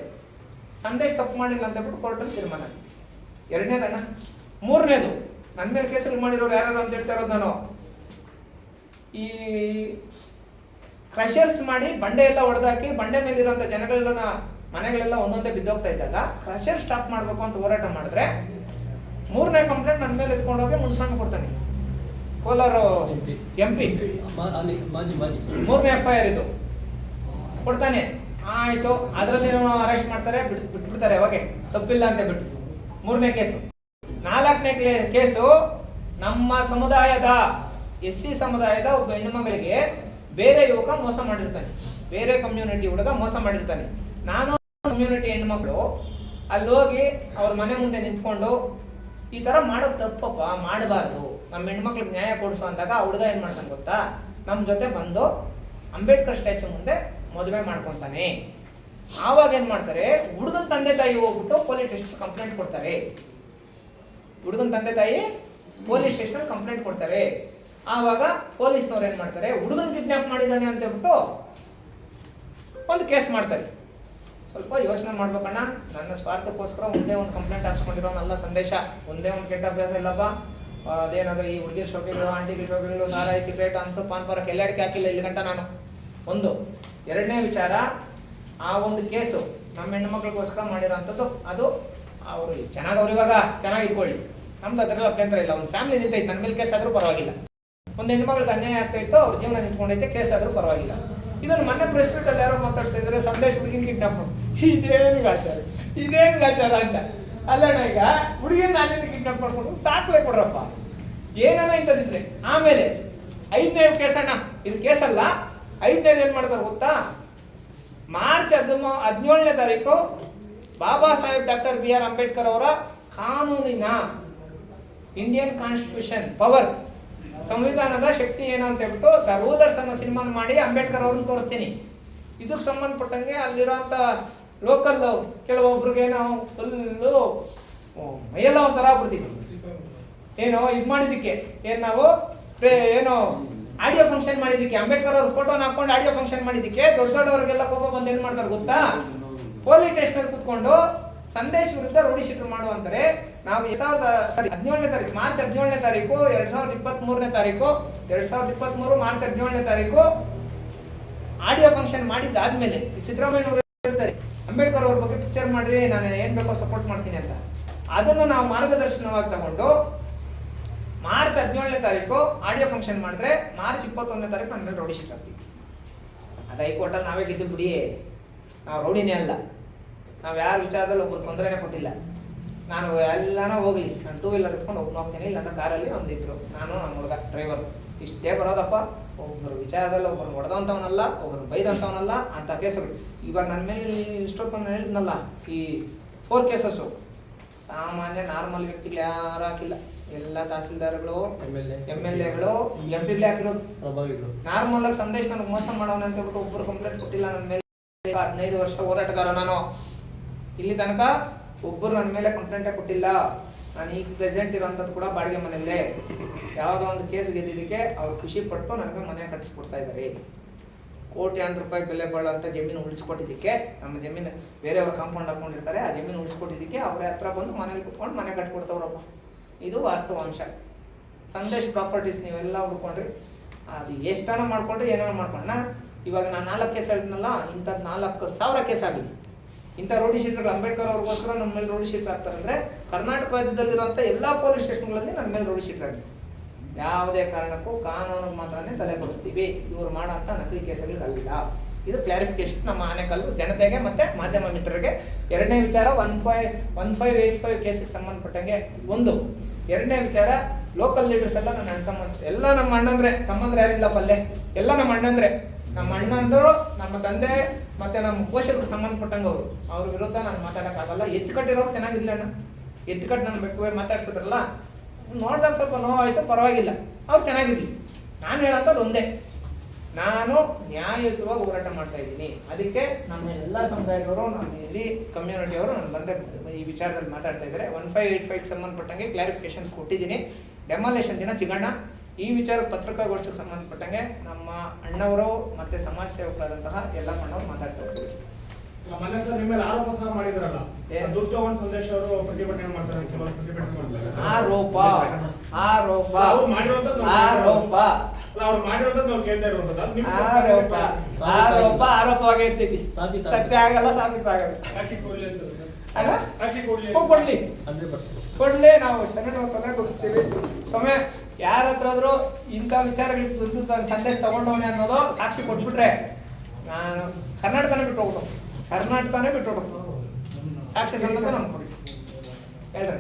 ಸಂದೇಶ್ ತಪ್ಪು ಮಾಡಿಲ್ಲ ಅಂತ ಹೇಳ್ಬಿಟ್ಟು ಕೋರ್ಟಲ್ಲಿ ತೀರ್ಮಾನ. ಎರಡನೇದಣ್ಣ. ಮೂರನೇದು, ನನ್ನ ಮೇಲೆ ಕೇಸುಗಳು ಮಾಡಿರೋರು ಯಾರು ಅಂತ ಹೇಳ್ತಾ ಇರೋದು ನಾನು, ಈ ಕ್ರಷರ್ಸ್ ಮಾಡಿ ಬಂಡೆ ಎಲ್ಲ ಹೊಡೆದಾಕಿ ಬಂಡೆ ಮೇಲಿರುವಂತ ಜನಗಳನ್ನ ಮನೆಗಳೆಲ್ಲ ಒಂದೊಂದೇ ಬಿದ್ದೋಗ್ತಾ ಇದ್ದಾಗ ಕ್ರಷರ್ ಸ್ಟಾಪ್ ಮಾಡ್ಬೇಕು ಅಂತ ಹೋರಾಟ ಮಾಡಿದ್ರೆ, ಮೂರನೇ ಕಂಪ್ಲೇಂಟ್ ನನ್ನ ಮೇಲೆ ಎತ್ಕೊಂಡೋಗಿ ಮುನ್ಸಣ್ಣ ಕೊಡ್ತಾನೆ, ಕೋಲಾರ MP. ಮೂರನೇ FIR ಇದು ಕೊಡ್ತಾನೆ. ಆಯ್ತು, ಅದರಲ್ಲಿ ಅರೆಸ್ಟ್ ಮಾಡ್ತಾರೆ, ಬಿಟ್ಬಿಡ್ತಾರೆ, ಅವಾಗೆ ತಪ್ಪಿಲ್ಲ ಅಂತ ಬಿಟ್ಟು. ಮೂರನೇ ಕೇಸು. ನಾಲ್ಕನೇ ಕೇಸು, ನಮ್ಮ ಸಮುದಾಯದ SC ಸಮುದಾಯದ ಒಬ್ಬ ಹೆಣ್ಣುಮಗಳಿಗೆ ಬೇರೆ ಯುವಕ ಮೋಸ ಮಾಡಿರ್ತಾನೆ, ಬೇರೆ ಕಮ್ಯುನಿಟಿ ಹುಡುಗ ಮೋಸ ಮಾಡಿರ್ತಾನೆ. ನಾನು ಕಮ್ಯುನಿಟಿ ಹೆಣ್ಮಕ್ಳು ಅಲ್ಲಿ ಹೋಗಿ ಅವ್ರ ಮನೆ ಮುಂದೆ ನಿಂತ್ಕೊಂಡು ಈ ತರ ಮಾಡೋದು ತಪ್ಪಪ್ಪ, ಮಾಡಬಾರ್ದು, ನಮ್ಮ ಹೆಣ್ಮಕ್ಳಿಗೆ ನ್ಯಾಯ ಕೊಡಿಸು ಅಂದಾಗ ಆ ಹುಡುಗ ಏನ್ ಮಾಡ್ತಾನೆ ಗೊತ್ತಾ, ನಮ್ಮ ಜೊತೆ ಬಂದು ಅಂಬೇಡ್ಕರ್ ಸ್ಟ್ಯಾಚು ಮುಂದೆ ಮದುವೆ ಮಾಡ್ಕೊಂತಾನೆ. ಆವಾಗ ಏನ್ ಮಾಡ್ತಾರೆ, ಹುಡುಗನ ತಂದೆ ತಾಯಿ ಹೋಗ್ಬಿಟ್ಟು ಪೊಲೀಸ್ ಸ್ಟೇಷನ್ ಕಂಪ್ಲೇಂಟ್ ಕೊಡ್ತಾರೆ. ಹುಡುಗನ ತಂದೆ ತಾಯಿ ಪೊಲೀಸ್ ಸ್ಟೇಷನ್ ಕಂಪ್ಲೇಂಟ್ ಕೊಡ್ತಾರೆ. ಆವಾಗ ಪೊಲೀಸ್ನವ್ರು ಏನ್ ಮಾಡ್ತಾರೆ, ಹುಡುಗನ್ ಕಿಡ್ನಾಪ್ ಮಾಡಿದಾನೆ ಅಂತ ಹೇಳ್ಬಿಟ್ಟು ಒಂದು ಕೇಸ್ ಮಾಡ್ತಾರೆ. ಸ್ವಲ್ಪ ಯೋಚನೆ ಮಾಡ್ಬೇಕಣ್ಣ, ನನ್ನ ಸ್ವಾರ್ಥಕ್ಕೋಸ್ಕರ ಒಂದೇ ಒಂದು ಕಂಪ್ಲೇಂಟ್ ಹಾಕ್ಸ್ಕೊಂಡಿರೋನಲ್ಲ ಸಂದೇಶ, ಒಂದೇ ಒಂದು ಕೆಟ್ಟ ಅಭ್ಯಾಸ ಇಲ್ಲಪ್ಪ. ಅದೇನಾದ್ರು ಈ ಹುಡುಗಿರ್ ಶೋಕಿಗಳು, ಆಂಟಿಗಳ ಶೋಕಿಗಳು, ಸಾರಾಯಿ, ಸಿಗರೇಟ್, ಅನ್ಸು, ಪಾನ್ ಪರಕ್ಕೆ ಎಲ್ಲಾಡಿಕೆ ಹಾಕಿಲ್ಲ ಇಲ್ಲಿ ಗಂಟ ನಾನು. ಒಂದು. ಎರಡನೇ ವಿಚಾರ, ಆ ಒಂದು ಕೇಸು ನಮ್ಮ ಹೆಣ್ಣುಮಕ್ಳಿಗೋಸ್ಕರ ಮಾಡಿರೋಂಥದ್ದು, ಅದು ಅವರು ಚೆನ್ನಾಗಿ ಅವ್ರು ಇವಾಗ ಚೆನ್ನಾಗಿ ಇಟ್ಕೊಳ್ಳಿ, ನಮ್ದು ಅದರಲ್ಲಿ ಅಭ್ಯಂತರ ಇಲ್ಲ. ಒಂದು ಫ್ಯಾಮಿಲಿ ನಿಂತೈತೆ, ನನ್ನ ಮೇಲೆ ಕೇಸ್ ಆದ್ರೂ ಪರವಾಗಿಲ್ಲ. ಒಂದು ಹೆಣ್ಮಕ್ಳಿಗೆ ಅನ್ಯಾಯ ಆಗ್ತಾ ಇತ್ತು, ಅವ್ರ ಜೀವನ ನಿಂತ್ಕೊಂಡೈತೆ, ಕೇಸ್ ಆದ್ರೂ ಪರವಾಗಿಲ್ಲ. ಇದನ್ನು ಮೊನ್ನೆ ಪ್ರೆಸ್ ಮೀಟ್ ಅಲ್ಲಿ ಯಾರೋ ಮಾತಾಡ್ತಾ ಇದ್ರೆ, ಸಂದೇಶ್ ಹುಡುಗಿನ ಕಿಡ್ನಾಪ್ ಇದೇನಿಗೆ ಆಚಾರ ಅಂತ. ಅಲ್ಲಣ್ಣ, ಈಗ ಹುಡುಗಿನ ನಾನೇನು ಕಿಡ್ನಾಪ್ ಮಾಡ್ಕೊಂಡು ದಾಖಲೆ ಕೊಡ್ರಪ್ಪ, ಏನಾನ ಇಂಥದಿದ್ರೆ. ಆಮೇಲೆ 5ನೇ ಕೇಸ್ ಅಣ್ಣ, ಇದು ಕೇಸಲ್ಲ, 5ನೇದು ಏನ್ ಮಾಡ್ತಾರೆ ಗೊತ್ತಾ, ಮಾರ್ಚ್ 17ನೇ ತಾರೀಕು ಬಾಬಾ ಸಾಹೇಬ್ ಡಾಕ್ಟರ್ BR ಅಂಬೇಡ್ಕರ್ ಅವರ ಕಾನೂನಿನ, ಇಂಡಿಯನ್ ಕಾನ್ಸ್ಟಿಟ್ಯೂಷನ್ ಪವರ್, ಸಂವಿಧಾನದ ಶಕ್ತಿ ಏನು ಅಂತ ಹೇಳ್ಬಿಟ್ಟು ದ ರೂಲರ್ಸ್ ಅನ್ನೋ ಸಿನಿಮಾ ಮಾಡಿ ಅಂಬೇಡ್ಕರ್ ಅವ್ರನ್ನ ತೋರಿಸ್ತೀನಿ. ಇದಕ್ಕೆ ಸಂಬಂಧಪಟ್ಟಂಗೆ ಅಲ್ಲಿರೋಂಥ ಲೋಕಲ್ ಕೆಲವೊಬ್ರಿಗೆ ನಾವು ಫುಲ್ಲು ಮೈಯೆಲ್ಲ ಒಂಥರ ಆಗ್ಬಿಡ್ತಿದ್ವಿ. ಏನೋ ಇದು ಮಾಡಿದ್ದಕ್ಕೆ, ಏನು ನಾವು ಏನೋ ಆಡಿಯೋ ಫಂಕ್ಷನ್ ಮಾಡಿದ್ದಕ್ಕೆ, ಅಂಬೇಡ್ಕರ್ ಅವ್ರ ಫೋಟೋನ ಹಾಕೊಂಡು ಆಡಿಯೋ ಫಂಕ್ಷನ್ ಮಾಡಿದ್ದಕ್ಕೆ ದೊಡ್ಡ ದೊಡ್ಡವ್ರಿಗೆಲ್ಲ ಕೋಪ ಬಂದು ಏನು ಮಾಡ್ತಾರೆ ಗೊತ್ತಾ, ಪೊಲೀಸ್ ಸ್ಟೇಷನ್ ಕುತ್ಕೊಂಡು ಸಂದೇಶ್ ವಿರುದ್ಧ ರೌಡಿ ಶೀಟರ್ ಮಾಡುವಂತಾರೆ. ನಾವು 17ನೇ ತಾರೀಕು ಮಾರ್ಚ್ 17ನೇ ತಾರೀಕು 2023ನೇ ತಾರೀಕು 2023 ಮಾರ್ಚ್ 17ನೇ ತಾರೀಕು ಆಡಿಯೋ ಫಂಕ್ಷನ್ ಮಾಡಿದ್ದಾದ್ಮೇಲೆ ಸಿದ್ದರಾಮಯ್ಯ ಅವರು ಹೇಳ್ತಾರೆ ಅಂಬೇಡ್ಕರ್ ಅವ್ರ ಬಗ್ಗೆ ಪಿಕ್ಚರ್ ಮಾಡ್ರಿ, ನಾನು ಏನ್ ಬೇಕೋ ಸಪೋರ್ಟ್ ಮಾಡ್ತೀನಿ ಅಂತ. ಅದನ್ನು ನಾವು ಮಾರ್ಗದರ್ಶನವಾಗಿ ತಗೊಂಡು ಮಾರ್ಚ್ 17ನೇ ತಾರೀಕು ಆಡಿಯೋ ಫಂಕ್ಷನ್ ಮಾಡಿದ್ರೆ ಮಾರ್ಚ್ 21ನೇ ತಾರೀಕು ನನ್ನ ಮೇಲೆ ರೌಡಿ ಶೀಟ್ ಆಗ್ತಿತ್ತು. ಅದು ಹೈಕೋರ್ಟಲ್ಲಿ ನಾವೇ ಗೆದ್ದು ಬಿಡಿ, ನಾವು ರೌಡಿನೇ ಅಲ್ಲ, ನಾವು ಯಾರ ವಿಚಾರದಲ್ಲಿ ಒಬ್ಬರು ತೊಂದರೆನೇ ಕೊಟ್ಟಿಲ್ಲ. ನಾನು ಎಲ್ಲಾನು ಹೋಗ್ಲಿ, ನಾನು 2 ವೀಲರ್ ಎತ್ಕೊಂಡು ಒಬ್ಬನು ಹೋಗ್ತೀನಿ, ಇಲ್ಲ ನನ್ನ ಕಾರಲ್ಲಿ ಒಂದಿದ್ರು, ನಾನು ನಮ್ಮ ಹುಡುಗ ಡ್ರೈವರ್, ಇಷ್ಟೇ ಬರೋದಪ್ಪ. ಒಬ್ಬರು ವಿಚಾರದಲ್ಲಿ ಒಬ್ಬರು ಹೊಡೆದಂಥವನಲ್ಲ, ಒಬ್ಬರು ಬೈದಂಥವನಲ್ಲ ಅಂತ ಕೇಸುಗಳು. ಇವಾಗ ನನ್ನ ಮೇಲೆ ಇಷ್ಟೊತ್ತನ್ನು ಹೇಳಿದ್ನಲ್ಲ, ಈ 4 ಕೇಸಸ್ಸು ಸಾಮಾನ್ಯ ನಾರ್ಮಲ್ ವ್ಯಕ್ತಿಗಳು ಯಾರು ಹಾಕಿಲ್ಲ. ಎಲ್ಲ ತಹಸೀಲ್ದಾರ್ಗಳು, MLAಗಳು, MP ಗಳೇ ಹಾಕಿರೋದು. ನಾರ್ಮಲ್ ಆಗಿ ಸಂದೇಶ್ ನನಗೆ ಮೋಸ ಮಾಡೋಣ ಅಂತ ಹೇಳ್ಬಿಟ್ಟು ಒಬ್ಬರು ಕಂಪ್ಲೇಂಟ್ ಕೊಟ್ಟಿಲ್ಲ ನನ್ನ ಮೇಲೆ. 15 ವರ್ಷ ಹೋರಾಟಗಾರ ನಾನು, ಇಲ್ಲಿ ತನಕ ಒಬ್ಬರು ನನ್ನ ಮೇಲೆ ಕಂಪ್ಲೇಂಟೇ ಕೊಟ್ಟಿಲ್ಲ. ನಾನು ಈಗ ಪ್ರೆಸೆಂಟ್ ಇರೋಂಥದ್ದು ಕೂಡ ಬಾಡಿಗೆ ಮನೆಯಲ್ಲೇ. ಯಾವುದೋ ಒಂದು ಕೇಸ್ ಗೆದ್ದಿದ್ದಕ್ಕೆ ಅವ್ರು ಖುಷಿ ಪಟ್ಟು ನನಗೆ ಮನೆ ಕಟ್ಟಿಸ್ಕೊಡ್ತಾ ಇದ್ದಾರೆ. ಕೋಟ್ಯಾಂತರ ರೂಪಾಯಿ ಬೆಲೆ ಬಾಳುವಂಥ ಜಮೀನು ಉಳಿಸ್ಕೊಟ್ಟಿದ್ದಕ್ಕೆ, ನಮ್ಮ ಜಮೀನು ಬೇರೆಯವ್ರು ಕಾಂಪೌಂಡ್ ಹಾಕೊಂಡಿರ್ತಾರೆ, ಆ ಜಮೀನು ಉಳಿಸ್ಕೊಟ್ಟಿದ್ದಕ್ಕೆ ಅವ್ರ ಹತ್ರ ಬಂದು ಮನೇಲಿ ಕುತ್ಕೊಂಡು ಮನೆ ಕಟ್ಕೊಡ್ತಾವ್ರಪ್ಪ. ಇದು ವಾಸ್ತವಾಂಶ. ಸಂದೇಶ್ ಪ್ರಾಪರ್ಟೀಸ್ ನೀವೆಲ್ಲ ಹುಡ್ಕೊಂಡ್ರಿ, ಅದು ಎಷ್ಟನ ಮಾಡ್ಕೊಂಡ್ರಿ, ಏನೋ ಮಾಡ್ಕೊಂಡ. ಇವಾಗ ನಾನು 4 ಕೇಸ್ ಹೇಳಿದ್ನಲ್ಲ, ಇಂಥದ್ದು 4,000 ಕೇಸ್ ಆಗಲಿ. ಇಂಥ ರೌಡಿ ಶೀಟರ್ಗಳು ಅಂಬೇಡ್ಕರ್ ಅವ್ರಿಗೋಸ್ಕರ ನಮ್ಮ ಮೇಲೆ ರೌಡಿ ಶೀಟರ್ ಆಗ್ತಾರೆ ಅಂದರೆ ಕರ್ನಾಟಕ ರಾಜ್ಯದಲ್ಲಿರುವಂಥ ಎಲ್ಲ ಪೊಲೀಸ್ ಸ್ಟೇಷನ್ಗಳಲ್ಲಿ ನನ್ನ ಮೇಲೆ ರೌಡಿ ಶೀಟರ್ ಆಗಲಿ. ಯಾವುದೇ ಕಾರಣಕ್ಕೂ ಕಾನೂನಿಗೆ ಮಾತ್ರನೇ ತಲೆ ಕೊಡಿಸ್ತೀವಿ, ಇವ್ರು ಮಾಡೋ ಅಂಥ ನಕಲಿ ಕೇಸುಗಳಿಗಲ್ಲ. ಇದು ಕ್ಲಾರಿಫಿಕೇಶನ್ ನಮ್ಮ ಆನೆಕಲ್ಲು ಜನತೆಗೆ ಮತ್ತು ಮಾಧ್ಯಮ ಮಿತ್ರರಿಗೆ. 2ನೇ ವಿಚಾರ 1585 ಕೇಸಿಗೆ ಸಂಬಂಧಪಟ್ಟಂಗೆ ಒಂದು. 2ನೇ ವಿಚಾರ ಲೋಕಲ್ ಲೀಡರ್ಸ್ ಎಲ್ಲ ನನ್ನ ಅಣ್ಣ ಎಲ್ಲ ನಮ್ಮ ಅಣ್ಣಂದ್ರೆ, ತಮ್ಮಂದ್ರೆ ಯಾರಿಲ್ಲ ಪಲ್ಲೆ, ಎಲ್ಲ ನಮ್ಮ ಅಣ್ಣಂದ್ರೆ. ನಮ್ಮ ಅಣ್ಣಂದರು, ನಮ್ಮ ತಂದೆ ಮತ್ತೆ ನಮ್ಮ ಪೋಷಕರು ಸಂಬಂಧಪಟ್ಟಂಗೆ ಅವ್ರ ವಿರುದ್ಧ ನಾನು ಮಾತಾಡೋಕ್ಕಾಗಲ್ಲ. ಎತ್ತುಕಟ್ಟಿರೋರು ಚೆನ್ನಾಗಿರ್ಲಿ ಅಣ್ಣ, ಎತ್ತುಕಟ್ಟು ನನ್ನ ಬೆಕ್ಕುವೆ ಮಾತಾಡ್ಸಿದ್ರಲ್ಲ, ನೋಡ್ದಾಗ ಸ್ವಲ್ಪ ನೋವಾಯಿತು, ಪರವಾಗಿಲ್ಲ, ಅವ್ರು ಚೆನ್ನಾಗಿರ್ಲಿ. ನಾನು ಹೇಳೋಂಥದ್ದು ಒಂದೇ, ನಾನು ನ್ಯಾಯಯುತವಾಗಿ ಹೋರಾಟ ಮಾಡ್ತಾ ಇದ್ದೀನಿ. ಅದಕ್ಕೆ ನಮ್ಮ ಎಲ್ಲ ಸಮುದಾಯದವರು, ನಮ್ಮ ಇಲ್ಲಿ ಕಮ್ಯುನಿಟಿಯವರು ನಾನು ಬಂದ ಈ ವಿಚಾರದಲ್ಲಿ ಮಾತಾಡ್ತಾ ಇದ್ದಾರೆ. 1585ಗೆ ಸಂಬಂಧಪಟ್ಟಂಗೆ ಕ್ಲಾರಿಫಿಕೇಶನ್ಸ್ ಕೊಟ್ಟಿದ್ದೀನಿ. ಡೆಮಾಲೇಷನ್ ದಿನ ಸಿಗೋಣ. ಈ ವಿಚಾರ ಪತ್ರಿಕಾಗೋಷ್ಠಿಗೆ ಸಂಬಂಧಪಟ್ಟಂಗೆ ನಮ್ಮ ಅಣ್ಣವರು ಮತ್ತು ಸಮಾಜ ಸೇವಕರಾದಂತಹ ಎಲ್ಲ ಅಣ್ಣವರು ಮಾತಾಡ್ತಾ ಇದ್ದೀವಿ. ಮೊನ್ನೆ ಸರ್ ನಿಮ್ಮ ಮೇಲೆ ಆರೋಪ ಸಹ ಮಾಡಿದ್ರಲ್ಲ, ಏನು? ದುಡ್ಡು ತಗೊಂಡು ಸಂದೇಶ್ ಅವರು ಪ್ರತಿಭಟನೆ ಮಾಡ್ತಾರೆ, ಕೆಲವರು ಪ್ರತಿಭಟನೆ ಮಾಡ್ತಾರೆ. ಆರೋಪ ಆರೋಪ ಅವ್ರು ಮಾಡಿರುವಂತದ್ದು ಆರೋಪ ಅವ್ರು ಮಾಡಿರೋದನ್ನ ನಾವು ಕೇಳ್ತಾ ಇರುವಂತದ್ದು. ಆರೋಪ ಆರೋಪ ಆರೋಪವಾಗಿ ಇರ್ತೈತಿ, ಸತ್ಯ ಆಗಲ್ಲ, ಸಾಬೀತಾಗಲ್ಲ. ಸಾಕ್ಷಿ ಕೊಡ್ಲಿ ಅಂತ ಅಲ್ಲ, ಸಾಕ್ಷಿ ಕೊಡ್ಲಿ ಕೊಡ್ಲಿ, ಕೊಡ್ಲಿ, ನಾವು ಶರಣ ತಲೆ ಕೊಡಿಸ್ತೀವಿ. ಸೊಮ್ಮೆ ಯಾರ ಹತ್ರ ಆದ್ರೂ ಇಂಥ ವಿಚಾರಗಳಿಗೆ ಸಂದೇಶ ತಗೊಂಡವನೇ ಅನ್ನೋದು ಸಾಕ್ಷಿ ಕೊಟ್ಬಿಟ್ರೆ ನಾನು ಕರ್ನಾಟಕನೇ ಬಿಟ್ಟು ಹೋಗ್ಬೇಕು, ಕರ್ನಾಟಕನೇ ಬಿಟ್ಟು ಹೋಗ್ಬೇಕು. ಸಾಕ್ಷಿ ಸಂಬಂಧ ನಮ್ಗೆ ಕೊಡಿ ಹೇಳ್ರಿ.